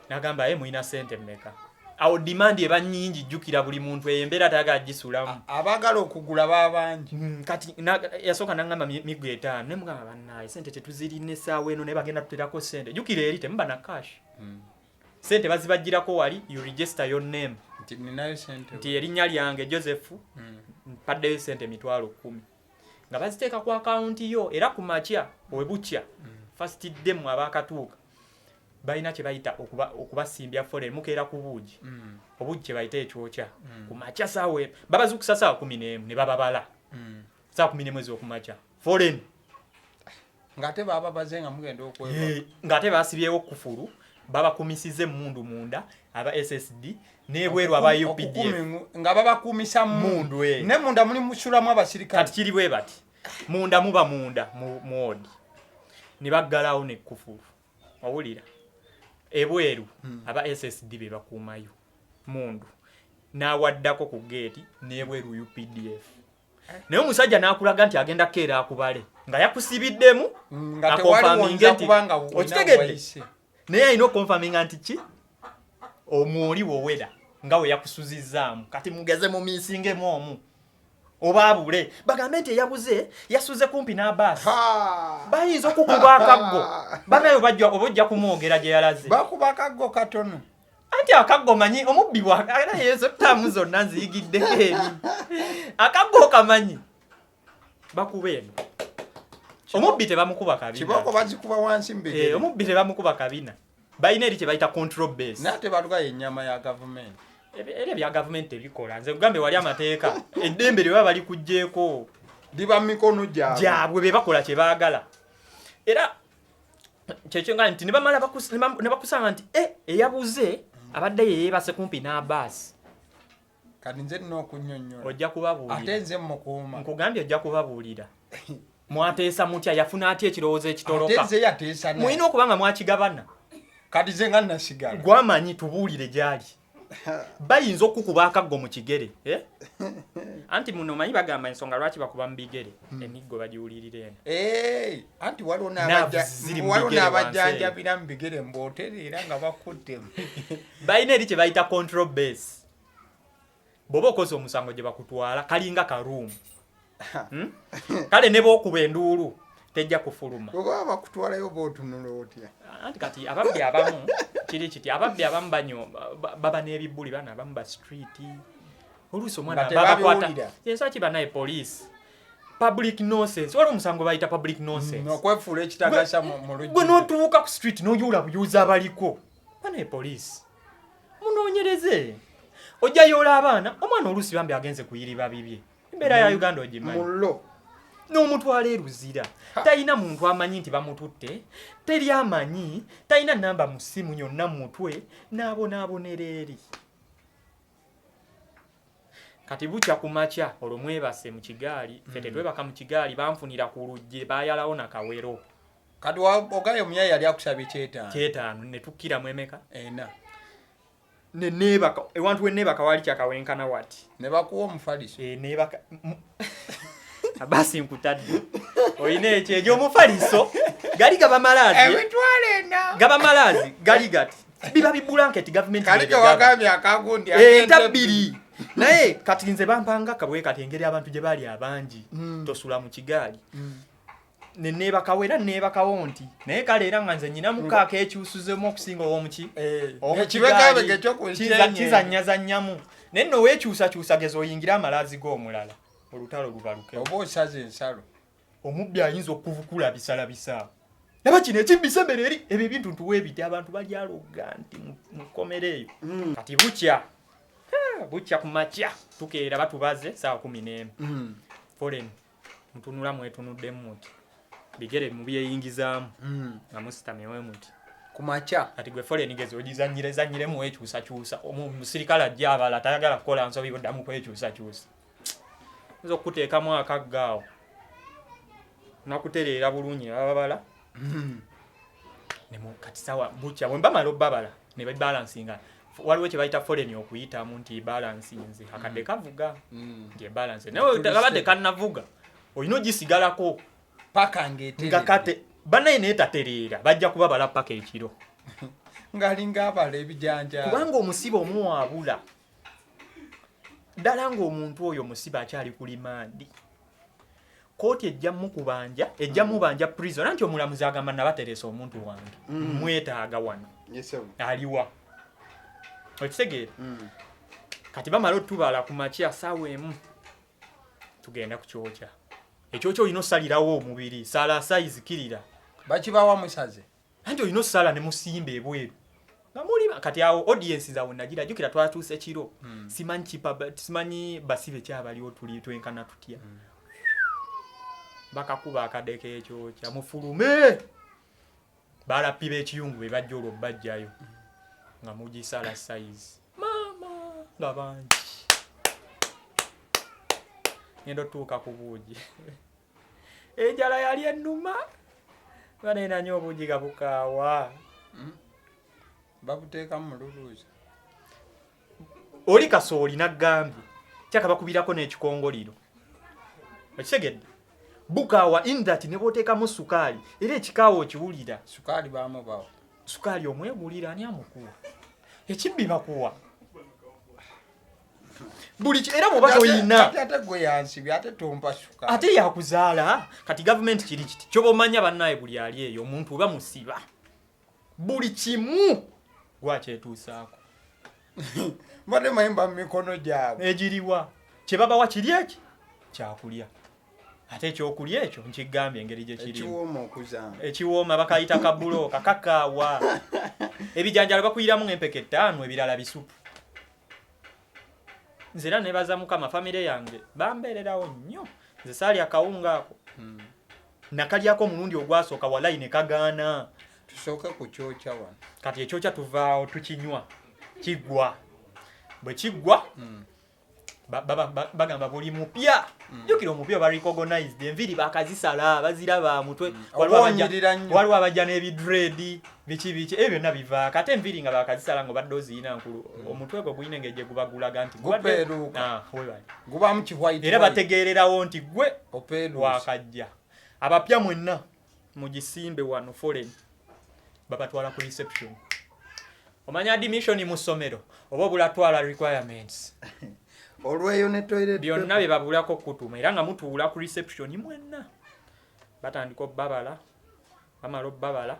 nagamba mulina sente mmeka awo demand eba nnyingi jjukira buli muntu eyembeera tayagala gisulamu abaagala okugula babangi kati yasooka nangamba migo 5 ne mugamba bannaye sente tetuzirina essaawa eno naye bagenda tuterako sente jjukira eri temuba na cash sente bazibajjirako wali you register your name nti erinnya lyange Joseph mpaddeyo sente 10,000 nga baziteeka ku akaunti yo era ku makya owebukya first day mu abakatuuka balina kye bayita okubasimbya foreign mukeera ku buugi obuugi kye bayita ekyokya ku makya saawe babazukusa saawa 11 ne bababala saawa 11 ez'okumakya foreign ng'ate baba bazenga mugenda okweba ng'ate basibyewo kufulu babakumisize mundu munda aba SSD nebweru aba UPDF nga babakumisa mundu ne munda muli musulamu abasirikale kati kiri bwe bati munda muba munda mu odi ne baggalawo ne kufulu awulira ebweru aba SSD be bakuumayo mundu n'awaddako ku gate nebweru UPDF naye omusajja n'akulaga nti agenda keera akubale nga yakusibiddemu nga tewali kubanga okitegedde naye alina okonfaminga nti ki omwoli wowera nga we yakusuzizaamu kati mugeze mu miisingemu omu oba abule bagambe nti eyabuze yasuze kumpi n'abaasi bayinza okukuba akaggo banayo obajja kumwogera gye yalaze bakuba akaggo katono anti akaggo manyi omubbi era yezo ttaamu zonna nziyigiddeko eri akaggo kamanyi bakuba eno omubbi tebamukuba kabina kiboko bazikuba wansi mbegere omubbi tebamukuba kabina balina eri kye bayita control base nate baluga ennyama ya government ebyo bya government ebikola nze kugambe wali amateeka eddembe lye baba bali kugjeeko liba mu mikono gyabwe be bakola kye baagala era kyekyo nga nti ne bamala bakusanga nti eyabuze abadde yeebase kumpi n'abaasi kati nze nina okunnyonnyola ojja kubabuulira ate nze mukuuma nkugambye ojja kubabuulira mwateesa mutya yafuna atya ekirowoozo ekitoloka ate nze yateesa naye mulina okuba nga mwakigabana kati nze nga nasigala gwamanyi tubuulire gyali bayinza okukuba akaggo mu kigere anti muno manyi bagamba ensonga lwaki bakuba mu bigere emiggo bagiwulirira eno anti waliwo n'abajjanjabira mu bigere mbooterera nga bakuddemu balina eri kye bayita control base bw'oba okoze omusango gye bakutwala kalinga karuumu kale ne bookuba enduulu tejja kufuluma oba bakutwalayo bootunula otya anti kati ababbi abamu kiri kiti ababbi abamu banyo baba n'ebibbuli bana abamu ba street oluusi omwana babakwata ensobola kiba naye police public nonsense waliwo omusango bayita public nonsense okwefuula ekitagasa mu lujju gwe n'otuuka ku street n'oyuula buyuuza abaliko banaye police munoonyereze ojja yoola abaana omwana oluusi bambi agenze kuyiriba bibye embeera ya Uganda ogimanyi mullo n'omutwala eruzira talina muntu amanyi nti bamututte teri amanyi talina namba mu ssimu yonna mu mutwe n'abonaabonera eri kati bukya ku makya olwo mwebase mu kigaali ffe tetwebaka mu kigaali banfunira ku luggi baayalawo nakawero kati ogaye omuyayi yali akusabye kyetaano ne tukkiramu emeka ena neneebaka ewantu weneebaka waali kyakawenkana wati ne bakuwa omufaliso neebaka abasi nkutadde olina ekyo egy'omufaliso gali gaba malaazi ebitwala ena gaba malaazi gali gati biba bibulanketi gavumenti kali kewagambye akagundi entabbiri naye kati nze bampanga kabwe kati engeri abantu gye baali abangi tosula mu kigaali neneebakawo era neebakawo nti naye kale era nga nze nyina mukaaka ekyusuzemu okusinga ow'omuki kizanyazannyamu naye nno weekyusakyusa geza oyingira amalaazi g'omulala olutalo lubaluke oba osaze ensalo omubbi ayinza okuvukula bisala bisaawo naba kino ekimbisembere eri ebyo ebintu ntuwe ebiti abantu balyaloga nti mukomere eyo kati bukya ku makya tukeera batubaze saawa 11 foreign mutunula mwetunuddemu muti bigere mu byeyingizaamu nga musitamewe muti ku makya kati gwe foreign gezi ogizanyirezanyiremu weekyusakyusa omusirikale ajja abala tayagala kukola nsobi oddamu kwekyusakyusa nzo okuteekamu akaggaawo nakutereera bulungi ababala kati sawa bukya bwe bamala obbabala ne babalansinga waliwo kye bayita foreign okuyitamu nti balansinze akadde kavuga nti ebalanse naye kabadde kannavuga olina ogisigalako paka nga kate banaye naye tatereera bajja kubabala paka ekiro ng'alinga abala ebijanja kubanga omusibe omuwaabula ddala ng'omuntu oyo omusibe akyali ku limaandi kooti ejja mubanja prison anti omulamuzi agamba nabateresa omuntu wange mwetaaga wano aliwa okitegeera kati bamala otubala ku makya saawa emu tugenda ku kyokya ekyokya olina osalirawo omubiri saala sayizikirira bakibawa musaze anti olina osala ne musimba ebweru nga muli kati awo audience zawe nagira jukira twatuuse kiro simanyi basibe kyabaliwo tuli twenkana tutya bakakuba akadeke ekyo kya mufulume balapi b'ekiyungu be bajja olwo bajjayo nga mugisala size mama nga bangi ngendo tuuka ku buugi enjala yali ennuma banena nnyo obuugi nga bukaawa babuteekamu mu luluuza oli kasooli naggambye kyaka bakubirako n'ekikongoliro ekitegedde bukaawa indati ne booteekamu sukaali era ekikaawa okiwulira sukaali baamubawo sukaali omwegulira ani amukuwa ekibbi bakuwa buli era muba toyina ate gwe yansibye ate tompa sukaali ate yakuzaala kati gavumenti kiri kiti kyoba omanya bannaye buli ali eyo omuntu oba musiba buli kimu gwakyetuusaako mbadde mayimba mu mikono gyabwe egiriwa kye babawa kiri eki kyakulya ate ekyokulya ekyo nkigambye engeri gye kirimu ekiwooma okuzamba ekiwooma bakayita kabulooka kakaawa ebijanjalo bakuyiramu ng'empeke 5 ebirala bisupu nze era nebaza mukama famire yange bambeererawo nnyo nze saali akawunga ako nakalyako omulundi ogwasooka walayi ne kagaana tusooke ku kyokya wano kati ekyokya tuvaawo tukinywa kiggwa bwe kiggwa bagamba buli mupya jukira omupya barecognized enviri bakazisala baziraba mutwe waliwo abajja n'ebidredi biki ebyo byonna bivaako ate enviri nga bakazisala nga badde oziyina nkulu omutwe gwo guyina engeri gye gubagulaga nti gubamu kiwhite era bategeererawo nti gwe wakajja abapya mwenna mugisimbe wano foreign babatwala ku reception omanya admission mu ssomero oba obulatwala requirements olweyo ne toilet byonna bye babulako kutuma era nga mutuula ku reception mwenna batandika obbabala bamala obbabala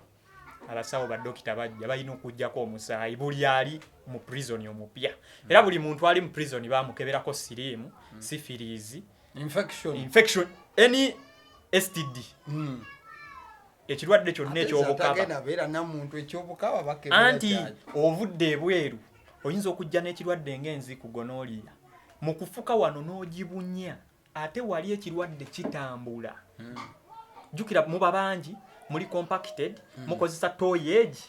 abasawo baddokita bajja balina okugjako omusaayi buli ali mu prison omupya era buli muntu ali mu prison bamukeberako siriimu syphilis infection any STD ekirwadde kyonna ekyobukaba anti ovudde ebweru oyinza okujja n'ekirwadde ng'enziku gonooliya mu kufuka wano n'ogibunya ate wali ekirwadde kitambula jukira muba bangi muli compacted mukozesa toyage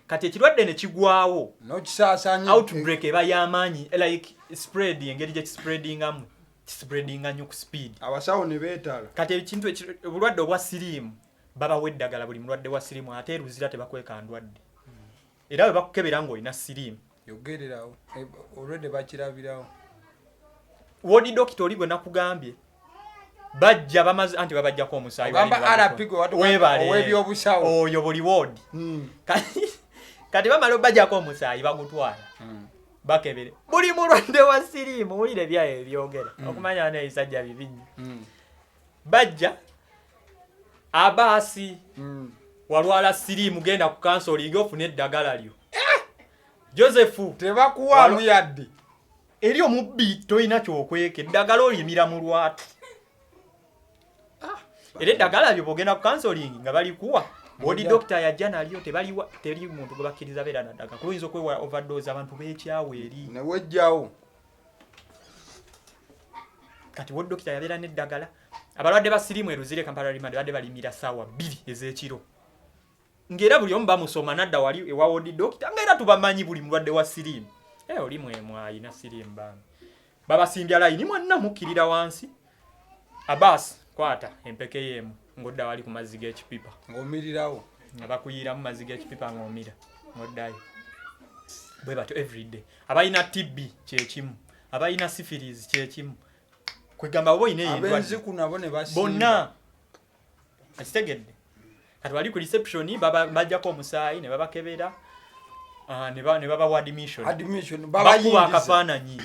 kati ekirwadde ne kigwawo outbreak eba y'amaanyi like spread engeri gye kispreadingamu kispreadinga nnyo ku speed abasawo ne beetala kati ekintu obulwadde obwa siriimu babawa eddagala buli mulwadde wa siriimu ate eruzira tebakweka ndwadde era bwe bakukebera ng'olina siriimu yogererawo olwedde bakirabirawo wodi dokita oli gwe nakugambye bajja bamaze anti babajjako omusaayi ow'ebyobusawo oyo buli wodi kati bamala obajjako omusaayi bagutwala bakebere buli mulwadde wa siriimu wulire ebyayo ebyogera okumanya n'ebisajja bibinyi bajja abaasi walwala siriimu genda ku kansolingi ofuna eddagala lyo Josefu tebakuwaamu yadde eri omubbi toyina kyokweka eddagala olimira mu lwatu era eddagala lyo bwogenda ku kansolingi nga balikuwa bodi dokita yajja nalyo teri muntu gwe bakkiriza beera naddagala kuba oyinza okwewa overdose abantu beekyawo eri newejjawo kati wodi dokita yabeera n'eddagala abalwadde ba siriimu eruzire Kampala Remand badde balimira ssaawa 2 ez'ekiro ng'era buli omu bamusoma nadda wali ewa wodi dokita ng'era tubamanyi buli mulwadde wa siriimu oli mwemu ayina siriimu bambi babasimbya layini mwenna mukkirira wansi Abbas kwata empeke yemu ng'odda wali ku mazzi g'ekipipa ng'omirirawo nga bakuyiramu mazzi g'ekipipa ng'omira ng'oddayo bwe batyo everyday abalina TB kyekimu abalina syphilis kyekimu kwegamba oba oyina abenziku nabo ne basimba bonna akitegedde kati wali ku reception bajjako omusaayi ne babakebera ne babawa admission bakuba akafaananyi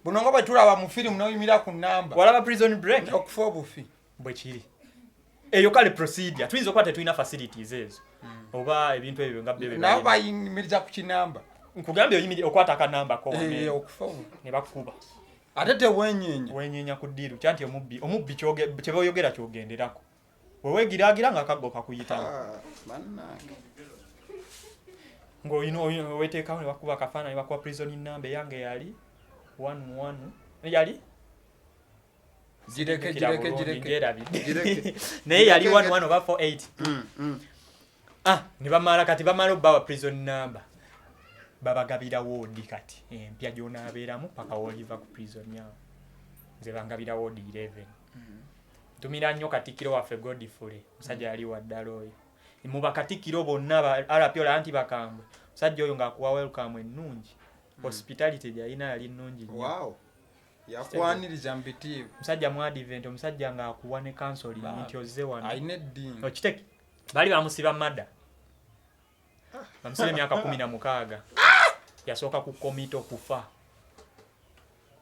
buno nga bwe tulaba mu firimu n'oyimira ku namba walaba prison break okufa obufi bwe kiri eyo kale procedure tuyinza okuba tetulina facilities ezo oba ebintu ebyo nga nabo bayimiriza ku kinamba nkugambye oyimiri okwata akanamba ko okufa ne bakuba ate tewenyeenya wenyenya ku ddiiru kyanti omubbi kye boyogera kyogenderako weegiraagira nga akaggo kakuyitamu bannange ng'olina weteekawo ne bakuba akafaananyi bakuba prison number yange yali 11 yali gireke naye yali 11 oba 48 ne bamala kati bamala obbawa prison number babagabira woodi kati empya gy'onaabeeramu paka woliva ku prison yawo nze bangabira woodi 11 ntumira nnyo katikkiro waffe Godfrey musajja yali waddala oyo mu bakatikkiro bonna RP anti bakambwe musajja oyo ng'akuwa welcome ennungi hospitality gyalina yali nnungi nnyo yakwaniriza mbitiivu musajja mu advent omusajja ng'akuwa ne counseling nti ozze wano ayina eddiini okiteki bali bamusiba madda bamusiba emyaka 16 yasooka ku komito kufa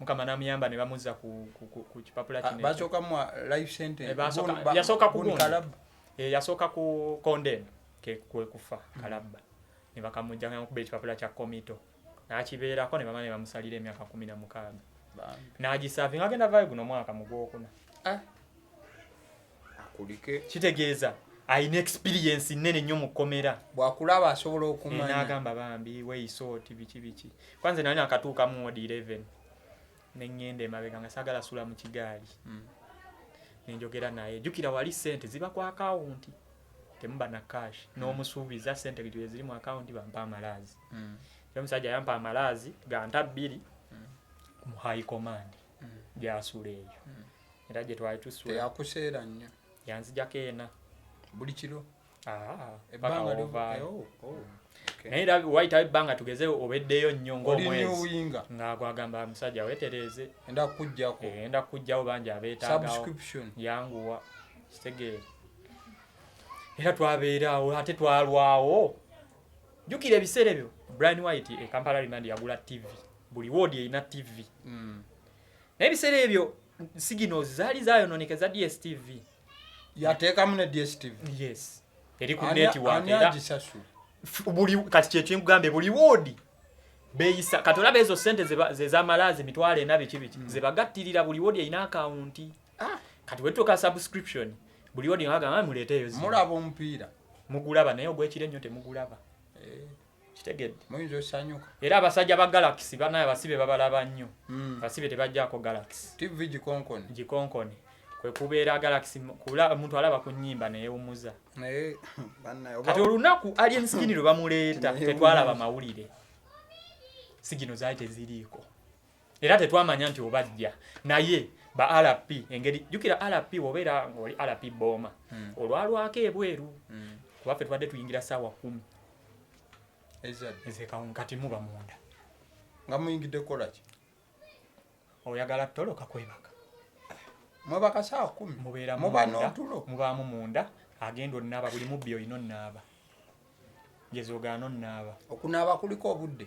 mukama namuyamba ne bamuzza ku kipapula kino basooka mu life sentence yasooka ku kalabba yasooka ku condemn ke kufa kalabba ne bakamujja ng'akuba ekipapula kya komito n'akibeerako ne bamala ne bamusalira emyaka 16 n'agisaavi ng'agenda vayo guno mwaka mu gwokuna akulike kitegeeza ayina experience nnene nnyo mu kkomera bwakulaba asobola okumanya n'agamba bambi weisooti biki kwanze nali nakatuukamu wodi 11 neŋŋenda emabega nga saagala sula mu kigaali nenjogera naye jjukira wali ssente ziba ku akawunti temuba na cash n'omusuubiza ssente gye ziri mu akawunti bampa amalaazi omusajja yampa amalaazi ganta 2 mu high command gyasula eyo era gye twali tusula teyakuseera nnyo yanzijako ena buli kiro ebbanga livaayo naye era wayitawo ebbanga tugeze obeddeyo nnyo ng'omwezi ng'agwagamba musajja weetereeze enda kujjawo bangi abeetaagawo yanguwa kitegeere era twabeeraawo ate twalwawo jjukira ebiseera ebyo Brian White Kampala Remand yagula TV buli woodi erina TV naye ebiseera ebyo signals zaali zayonooneka za DSTV yateekamu ne DSTV yes eri ku network era buli kati kyekinkugambe buli woodi beeyisa kati olaba ezo ssente zez'amalaazi mitwalo ena biki ze bagattirira buli woodi erina akawunti kati wetuuka subscription buli woodi nga bagamba muleeteeyo mulaba omupiira mugulaba naye ogwekiro ennyo temugulaba kitegedde muyinza osanyuka era abasajja ba Galaxy banaye abasibe babalaba nnyo abasibe tebajjaako Galaxy TV gikonkone kwe kubeera Galaxy omuntu alaba ku nnyimba neyeewumuza kati olunaku alien skin lwe bamuleeta tetwalaba mawulire sigino zaali teziriiko era tetwamanya nti obajja naye ba RP engeri jjukira RP obeera ng'oli RP Boma olwalwako ebweru kubaffe tubadde tuyingira ssaawa 10 kati muba munda nga muyingidde kukola ki oyagala toloka kwebaka mwebaka ssaawa 10 mubeera muba n'otulo mubaamu munda agenda onnaaba buli mubbi oyina onnaaba ngezoogaana onnaaba okunaaba kuliko obudde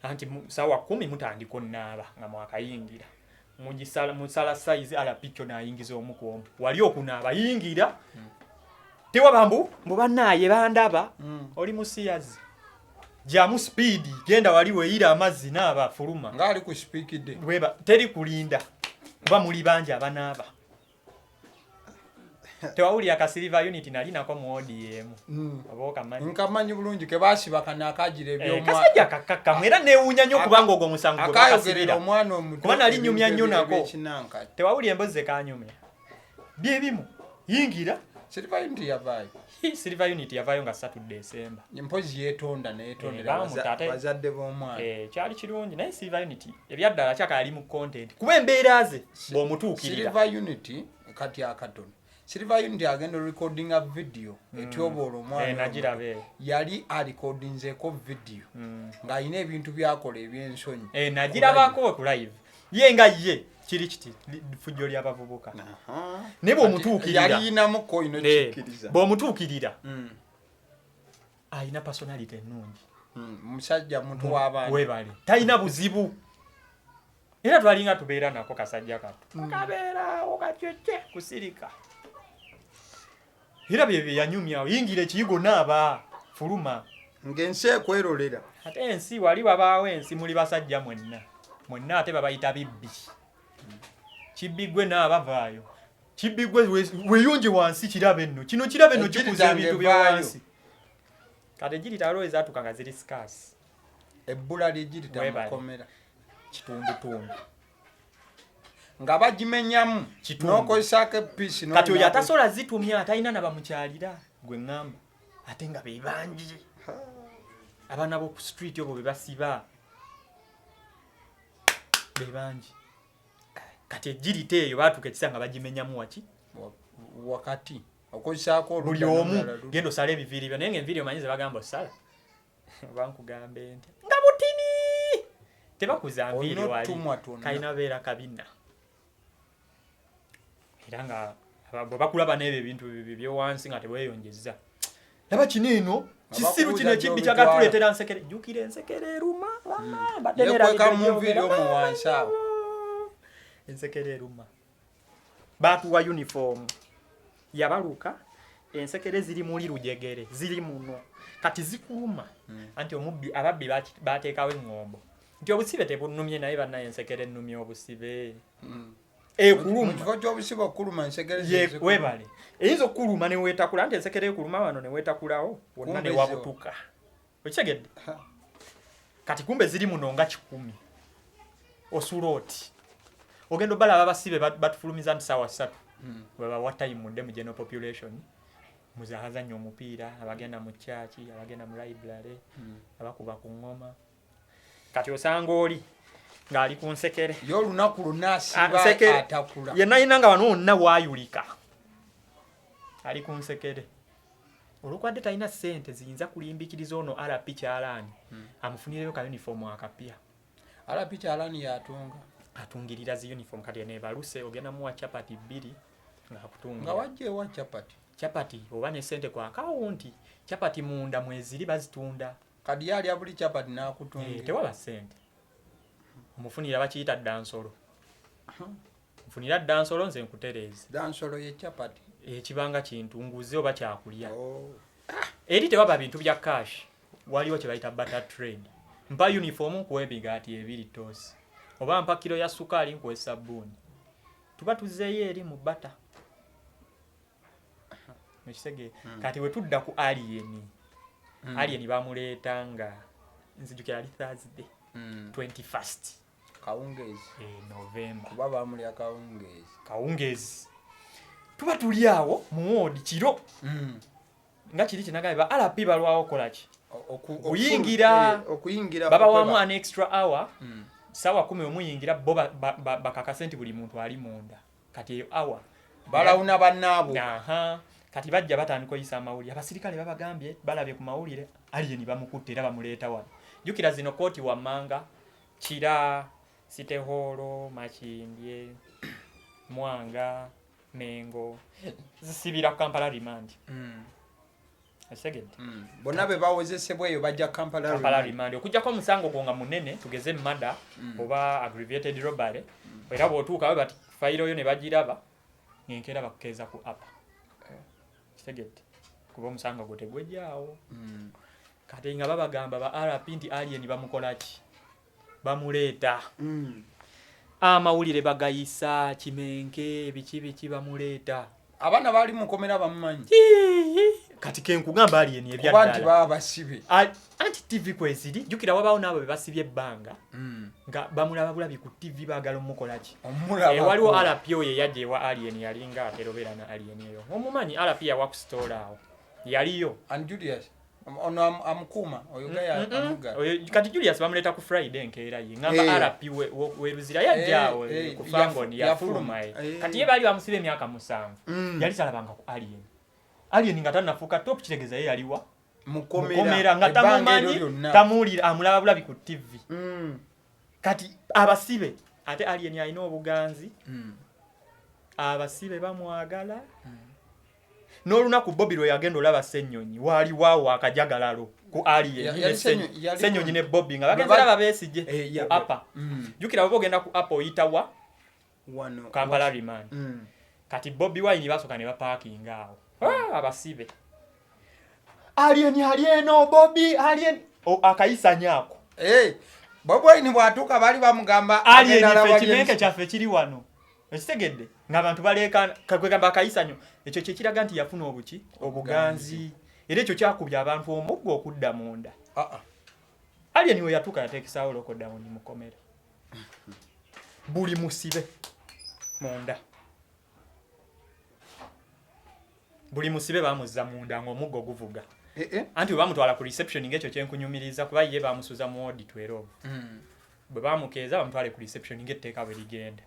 anti ssaawa 10 mutandika onnaaba nga mwakayingira musala sayizi alapikyo n'ayingiza omu ku omu wali okunaaba yingira tewabambu mubannaaye bandaba oli musiyazi jamu speed genda wali weeyira amazzi naaba fuluma ng'ali ku speakide weba teri kulinda kuba muli bangi abanaaba tewawuli akasiliva unit nali nako mu ODM nkamanyi bulungi ke baasiba kanaakagira ebyomwana kasajja kakakkamu era neewuunya nnyo kubanga ogwo omusango gwe akayogerera omwana omuto kuba nali nnyumya nnyo nako tewawuli emboozi ze kaanyumya byebimu yingira Silver Unit yavaayo Silver Unit yavaayo nga 3 December mpozi yeetonda neetondera bazadde b'omwana kyali kirungi naye Silver Unit ebyaddala kyakali mu content kuba embeera ze bw'omutuukirira Silver Unit kati akatono Silver Unit agenda recording a video etyobola omwana nagirabe yali arecordinzeeko video ng'alina ebintu byakola ebyensonyi nagirabako ku live ye nga ye kiri kiti fujjo ly'abavubuka ne bw'omutuukirira yalinamu koino kikkiriza bw'omutuukirira ayina personality ennungi musajja muntu w'abaana webali talina buzibu era twalinga tubeera nako kasajja kato kabeerawo kakyecye kusirika era bye yanyumyawo yingira ekiyigo naaba fuluma ng'ensi ekwerolera ate ensi wali wabaawo ensi muli basajja mwenna ate babayita bibbi kibbigwe n'abavaayo Kibigwe weyonje wansi kirabe nno. Kino kirabe nno kikuza ebintu bya wansi. Kade jiri talo ezatukanga ziri scarce. Ebbula ly'ejiri tamukomera. Kitundu. Nga bagimenyamu n'okozesako epiisi kati oyo atasola zitumya atalina na bamukyalira gwe ŋŋamba ate nga be bangi abaana b'oku street obwo be basiba be bangi kati ejjirite eyo baatuka ekisa nga bagimenyamu waki wakati okozesako buli omu genda osala ebiviiri byo naye ng'enviiri omanyi ze bagamba osala bankugambe ntya nga butini tebakuza nviiri wali kalina beera kabina era nga bwe bakulaba n'ebyo ebintu byowansi nga tebweyonjezza laba kino eno kisiru kino ekibbi kyagatuleetera nsekere jjukira ensekere eruma ensekere eruma baatuwa uniform yabaluka ensekere ziri muli lujegere ziri muno kati zikuluma anti ababbi bateekawo eŋŋombo nti obusibe tebunnumye naye bannaye ensekere ennumye obusibe ekuluma mukifo ky'obusibe okuluma ensekere webale eyinza okuluma ne weetakula anti ensekere ekuluma wano ne weetakulawo wonna ne wabutuka okitegedde kati kumbe ziri muno nga 10 osula oti ogenda obalaba abasibe batufulumiza nti ssaawa 3 webawa time mudde mu general population muzahazanya omupiira abagenda mu churchi abagenda mu library abakuba ku ngoma kati osanga oli ngali ku nsekere y'olunaku lunasiba atakula yenna yina nga wano wonna waayulika ali ku nsekere olukwadde talina ssente ziyinza kulimbikiriza ono RP Kyalaani amufunireyo ka uniform akapya RP Kyalaani yatunga atungirira zi uniform kati ne baluse ogenda muwa chapati 2 nga akutunga nga wajje wa chapati oba ne ssente kwa akawunti chapati munda mweziri bazitunda kadi yali abuli chapati n'akutunga tewaba ssente omufunira bakiyita dansolo mfunira dansolo nze nkutereeze dansolo ye chapati ekibanga kintunguze oba kyakulya eri tewaba bintu bya cash waliwo kye bayita butter trade mpa uniform nkuwa ebigaati 2 tosi oba mpa kilo ya sukaali nkuwa esabbuuni tuba tuzzeeyo eri mu butter ekisege kati we tudda ku alien bamuleeta nga nzijukira ali Thursday 21st kawungeezi November kuba bamulya kawungeezi tuba tuli awo mu ward kiro nga kiri kinagamba ba RP balwawo kolaki okuyingira baba wamu an extra hour sawa 10 omuyingira bo bakakasenti buli muntu ali munda kati eyo hour balawuna bannaabo kati bajja batandika oyisa amawulire abasirikale babagambye balabye ku mawulire alien bamukutte era bamuleeta wano jukira zino kooti Wammanga Kira Siteholo Makindye Mwanga Mengo zisibira Kampala remand bonna be bawozesebwa eyo bajja Kampala remand okujjako omusango gwonga munene tugeze mada oba aggravated robbery era bw'otuuka we bati fayiro yo ne bagiraba ngenkera bakukeeza ku apa kitegedde kuba omusango gwo tegwejjaawo kati nga babagamba ba RP nti alien bamukolaki bamuleeta amawulire bagayisa Kimenke biki bamuleeta abaana bali mukomera bamumanyi kati kenkugamba alien ebyaddala banti baba basibe anti TV kweziri jukira wabaawo n'abo bebasibye ebbanga nga bamulaba bulabi ku TV baagala omukolaki waliwo RP oyo yajja ewa alien yalinga aterobera na alien eyo omumanyi RP yawa ku store awo yaliyo and Julius ono amukuma oyo gaya amuga oyo kati Julius bamuleeta ku Friday enkeera ye ngamba RP weruzira yajjaawo ku fangoni ya fuluma kati ye bali bamusibe emyaka 7 yali salabanga ku alien nga tannafuuka top kitegeza ye yaliwa mukomera nga tamumanyi tamuwulira amulaba bulabi ku TV kati abasibe ate alien alina obuganzi abasibe bamwagala n'olunaku Bobby lwe yagenda olaba Ssenyonyi wali waawo akajagalalo ku alien Ssenyonyi ne Bobby nga bagenda babeesije apa jukira bwe ogenda ku apa oyitawa Kampala remand kati Bobby Wine basoka ne bapaakinga awo abasibe alien Bobby alien akayisa nyako Bobby Wine bwatuka bali bamugamba alien Kimenke kyaffe kiri wano Ekitegedde ng'abantu baleeka kwegamba kayisanyo ekyo kye kiraga nti yafuna obuganzi era ekyo kyakubya abantu omuggo okudda munda. Alien we yatuuka yateekesaawo lockdown mukomera buli musibe munda, buli musibe bamuzza munda ng'omuggo guvuga. Anti bamutwala ku reception ng'ekyo kyenkunyumiriza kuba ye bamusuza mu ward 12. Bwe bamukeeza bamutwale ku reception ng'etteeka bwe ligenda.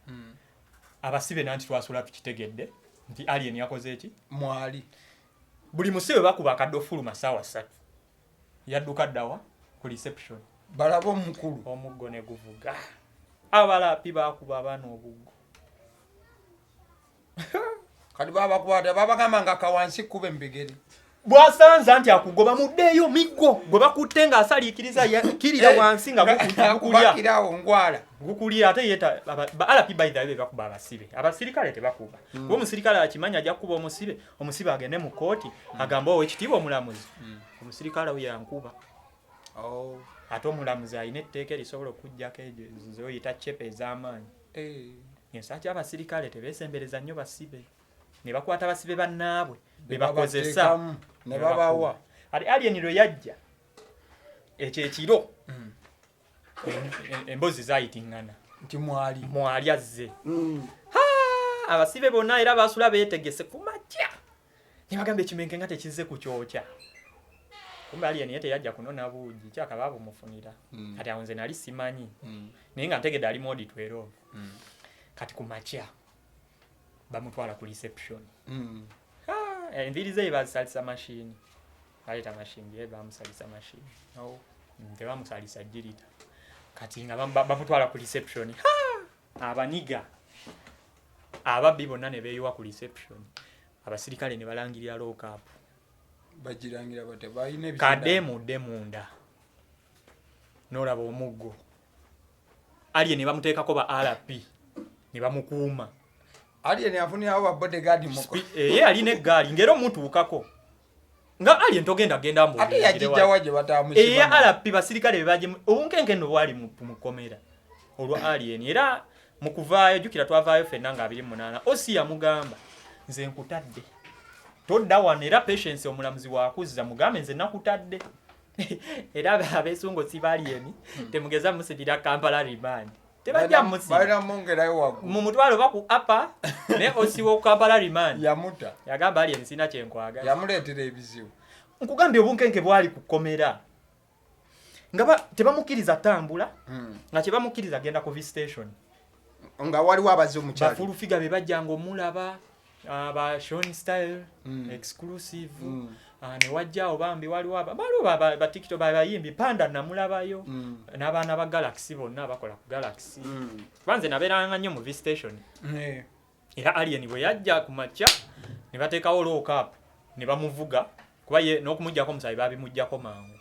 Abasibe nanti twasula tukitegedde nti alien yakoze eki mwali. Buli musibe bakuba akadofulu masaawa 3 yadduka ddawa ku reception balabo omukulu omuggo ne guvuga. Abalapi bakuba abaana obuggo kati babakwata babagamba nga kawansi kube mbigeri bwasanza nti akugoba muddeeyo miggo gwe bakutte ng'asaliikiriza kirira wansi nga gukulirawo ngwala gukulira ate yeta alapi by the way bakuba abasibe abasirikale tebakuba kuba omusirikale akimanya ajja kukuba omusibe agende mu kooti agamba ow'ekitiibwa omulamuzi omusirikale oyo yankuba. Ate omulamuzi alina etteeka erisobola okuggyako ezo zoyita cepe ez'amaanyi. Ensaki abasirikale tebeesembereza nnyo basibe ne bakwata basibe bannaabwe be bakozesa ne babawa. Alien lwe yajja ekyo ekiro embozi zayitingana nti mwali azze. Abasibe bonna era basula beetegese ku makya ne bagamba ekimenke nga tekizze ku kyokya. Kumbe alien yete yajja kunona buugi kyakaba bumufunira. Kati awo nze nali simanyi naye nga ntegedde ali modi 12. Kati ku makya bamutwala ku reception. Enviri ze basalisa machine. Baleta machine ye bamusalisa machine. Tebamusalisa jirita. Kati nga bamutwala ku reception. Abaniga ababbi bonna ne beeyiwa ku reception. Abasirikale ne balangirira lock up. Bajirangira bate bayine kademu demunda n'olaba omuggo. Alien ne bamuteekako ba RP ne bamukuuma. Alien yafunira aba bodyguard moko. Ye alina eggaali ngero mutuukako. Nga alien togenda genda mbu. Ate yajija waje batamusiba. RP basirikale bebaje obunkenke ndo bwali mukomera. Olwa alien era mukuvaayo jukira twavaayo fenna nga 28 osi ya mugamba nze nkutadde. Todda wano era patience omulamuzi wakuzza mugambe nze nakutadde. Era abesungo sibalieni temugeza musidira Kampala remand. Tebajja musi. Bayina mongerayo wagu. Mu mutwalo baku apa ne osiwo Kampala remand. Yamuta. Yagamba alien sina kyenkwaga. Yamuleetera ebizibu. Nkugambye obunkenke bwali kukomera. Ngaba tebamukiriza tambula. Nga tebamukiriza genda ku V-station. Nga waliwo abazi omukyalo. Bafulu figa be bajja ng'omulaba. Aba Sean Style exclusive ne wajjaawo bambi waliwo ba TikTok bayimbi Panda namulabayo n'abaana ba Galaxy bonna bakola ku Galaxy banze naberanga nnyo mu V-station era alien bwe yajja ku makya ne bateekawo lock up ne bamuvuga kuba ye n'okumuggyako omusayi babimuggyako mangu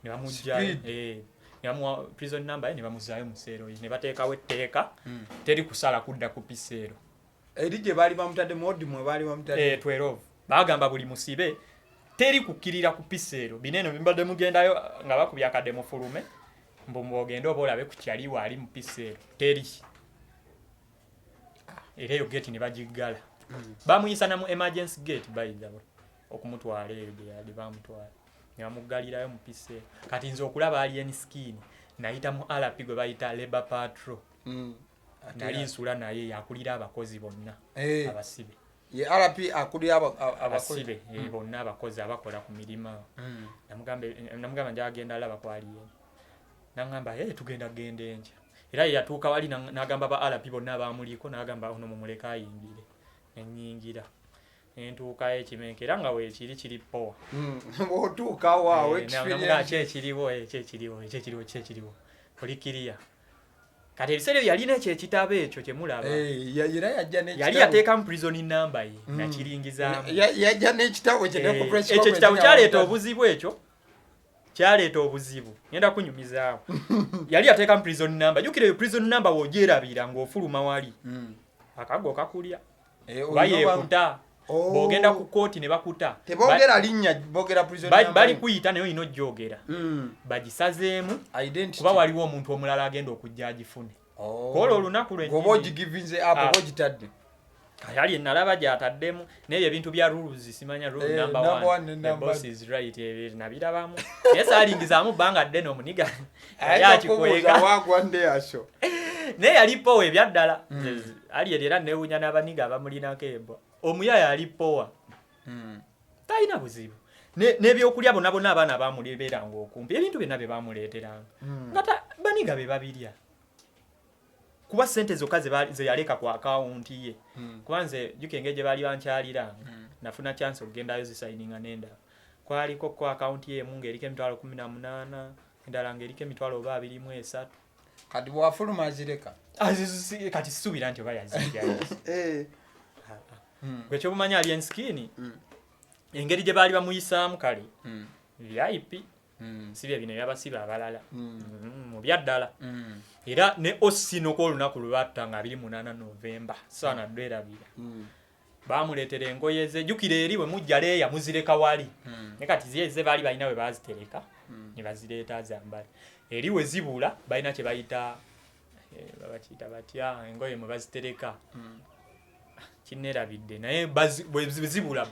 ne bamugja ne bamuwa prison number ne bamuzaayo mu seero ne bateekawo etteeka teri kusala kudda ku piseero. Erije bali bamutadde modi mwe bali bamutadde 12 bagamba buli musibe teri kukirira ku piseero bineno bimbadde mugendayo nga bakubya akademo fulume mbombo ogenda obolabe ku kyaliwo ali mu piseero teri era yo gate ne bajiggala bamuyisa na mu emergency gate bayidawo okumutwala eyo yali bamutwala ne bamuggalirayo mu piseero kati nzo okulaba alien skin nayita mu RP gwe bayita labor patrol nali nsula naye yakulira abakozi bonna abasibe ye RP akulira abasibe bonna abakozi abakola ku milima namugamba njagenda alaba kwaliye nangamba tugenda genda enja era yatuuka wali nagamba ba RP bonna abamuliko nagamba ono mumuleka ayingire enyingira entuuka ekimenkera nga kiri poa otuuka waawe ekiriwo olikiriya kati ebiseera yalina ekitabo ekyo kyemulaba yali yateeka mu prison number ye nakiringizaamu yajja n'ekitabo ekyo kitabo kyaleeta obuzibu kyaleeta obuzibu ngenda kunyumizaamu yali yateeka mu prison number jukira eyo prison number wogyerabira ng'ofuluma wali akago kakulya bayeekuta bw'ogenda ku kooti ne bakuta teboogera linnya boogera prison number bali kuyita naye olina ojjoogera bagisazeemu kuba waliwo omuntu omulala agenda okujja agifune Kola olunaku lwe gobo givinze apo gitadde yali nalaba gyataddemu naye ebintu bya rules simanya rule number 1 the boss is right nabirabamu yes alingizaamu banga ddene omuniga yakikweka wagwande asho naye yalipowa ebyaddala ali era newunya n'abaniga abamulinako ebo omuyaya alipowa talina buzibu n'ebyokulya bonna abaana bamuleberanga okumpi ebintu byonna bye bamuleeteranga nga baniga be babirya kuba sente zokka ze yaleka ku akawunti ye kwanze jukenge gye bali bankyaliranga nafuna chance okugendayo zisayininga nenda kwaliko ku akawunti ye mungu erike emitwalo 18 endala ngerike emitwalo 23 kati bwafuluma azireka kati subira nti oba yazirya gwe bumanya ali enskini engeri gye bali bamuyisaamu kale VIP sibya bino byabasiba abalala mu byaddala era ne osino ko lunaku lwatta nga 28 November sana dwerabira bamuletera engoye ze jukire eri bwe mujja leya muzireka wali ne kati ziyeze bali balina we bazitereka ne bazileta zambali eri we zibula balina kye bayita babachita batya engoye mu bazitereka kinerabidde naye bwe zibula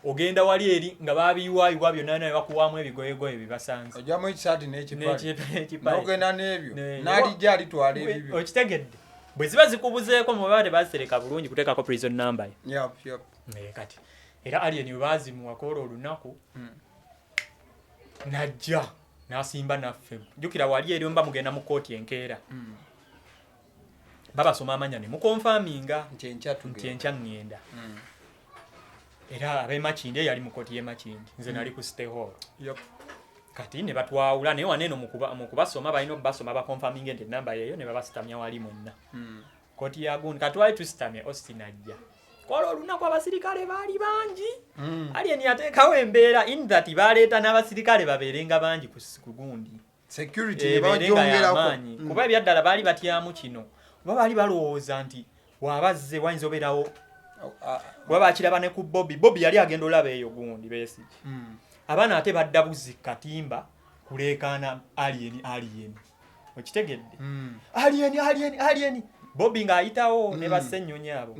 ogenda wali eri nga babiyiwayiwa byonna naye bakuwamu ebigoyegoye bibasanze ojjamu ekisati n'ekipale n'ogenda n'ebyo n'alijja alitwala ebibyo okitegedde bwe ziba zikubuzeeko mu baba tebazitereka bulungi kuteekako prison number kati era alien we bazimuwakola olunaku najja n'asimba naffe jjukira wali eri mba mugenda mu kooti enkeera babasoma amanya ne mukonfaminga nti enkya ŋŋenda era abemakindi yali mu kooti y'emakindi nze nali ku stay hall kati ne batwawula naye waneeno mu kubasoma balina basoma bakonfaminga nti enamba yeeyo ne babasitamya wali mwenna kooti ya gundi kati wali tusitamye Austin ajja kola olunaku abasirikale baali bangi alien yateekawo embeera in that baleeta n'abasirikale babeerenga bangi ku gundi security ne bajongerako kuba ebyaddala baali batyamu kino oba baali balowooza nti wabazze wayinza obeerawo kuba bakiraba ne ku Bobby yali agenda olaba eyo gundi Besigye abaana ate badda buzi katimba kuleekaana alien okitegedde alien Bobby ng'ayitawo ne bassennyonyi abo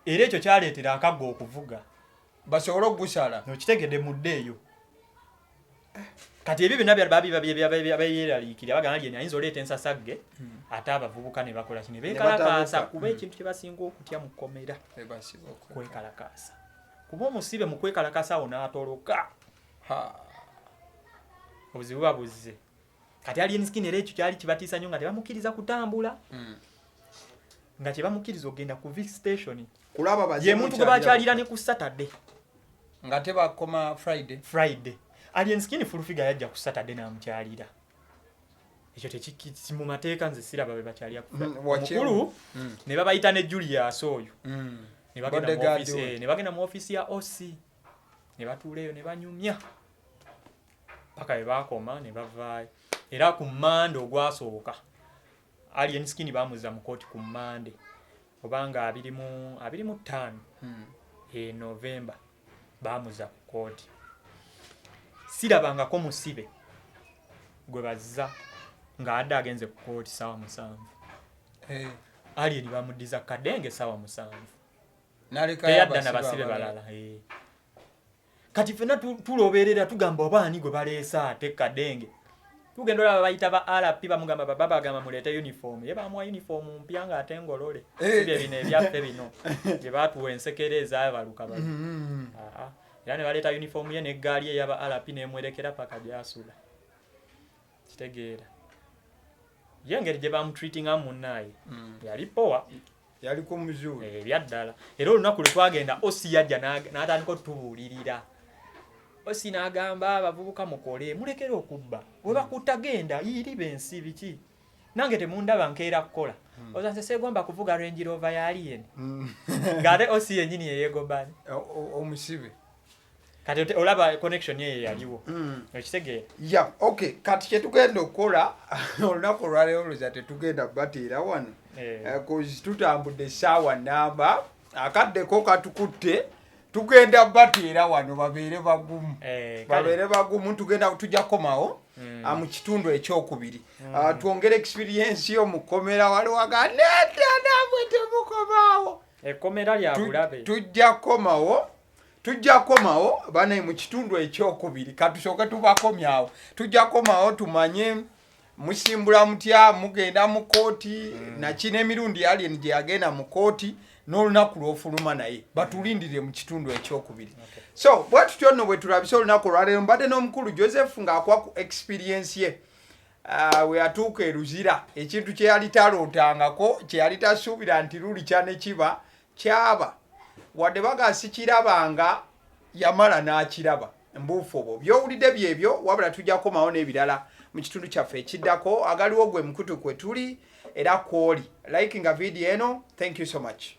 era ekyo kyaleetera akaggo okuvuga basobole okugusala okitegedde mudde eyo kati ebyo byonna byeraliikira bagamba alien ayinza oleeta ensasagge ate abavubuka ne bakola kino beekalakaasa kuba ekintu kye basinga okutya mu kkomera kwekalakaasa kuba omusibe mu kwekalakaasa awo n'atoloka obuzibu babuzze kati alien skin era ekyo kyali kibatiisa nnyo nga tebamukkiriza kutambula nga tebamukkiriza okgenda ku Vic station ye muntu gwe bakyalira ne ku Saturday nga tebakoma Friday alien skin full figure yajja ku Saturday n'amukyalira ekyo tekikisi mu mateeka nze siraba be bakyalira mukulu ne babayita ne Julius oyo ne bagenda mu office ya OC ne batuula eyo ne banyumya paka be bakoma ne bavaayo era ku Monday ogwasooka alien skin bamuza mu kooti ku Monday obanga 25 November bamuza ku kooti sirabangako musibe gwe bazza nga adda agenze ku kooti sawa 7 alien bamudiza kadenge sawa 7 teyadda n'abasibe balala kati fena tuloberera tugamba obaani gwe baleesa ate kadenge tugenda olaba bayita ba RP bamugamba baba bagamba muleete uniform ye bamuwa uniform mpya nga ate ngolole sibye bino ebyaffe bino gye baatuwa ensekere ezaabaluka era ne baleeta uniform ye n'eggaali ye yaba RP n'emwerekera paka gyasula kitegeera ye engeri gye bamutreatinga munnaye yali powa yali ku muzulu ebyaddala era olunaku lwe twagenda osi yajja n'atandika otubuulirira osi n'agamba abavubuka mukole mulekere okubba we bakutta genda yiribe ensi biki nange temundaba nkeera kukola ozanse segomba kuvuga Range Rover ya alien ngate osi yennyini yeyegombani omusibe kati olaba connection ye yaliwo ekitegeera okay kati kyetugenda okukola olunaku olwaleero luza tetugenda bateera wano kozi tutambudde essaawa namba akaddeko katukutte tugenda bateera wano babeere bagumu tugenda tujja komawo mu kitundu ekyokubiri twongere experience yo mu kkomera waliwo aganeta namwe temukomaawo ekkomera lya bulabe tujja komawo bane mu kitundu ekyokubiri katusooke tubakomyawo tujja komawo tumanye musimbula mutya mugenda mu kooti nakina emirundi alien gye yagenda mu kooti n'olunaku lw'ofuluma naye batulindire mu kitundu ekyokubiri so bwetutyo nno bwe tulabise olunaku olwaleero mbadde n'omukulu Joseph ng'akuwa ku experience ye we yatuuka eruzira ekintu kye yali talootangako kye yali tasuubira nti lulikya ne kiba kyaba wadde bagasi kirabanga yamala n'akiraba mbuufu obwo byowulidde byebyo wabula tujja komawo n'ebirala mu kitundu kyaffe ekiddako agaliwo gwe mukutu kwe tuli era kwoli likinga video eno. Thank you so much.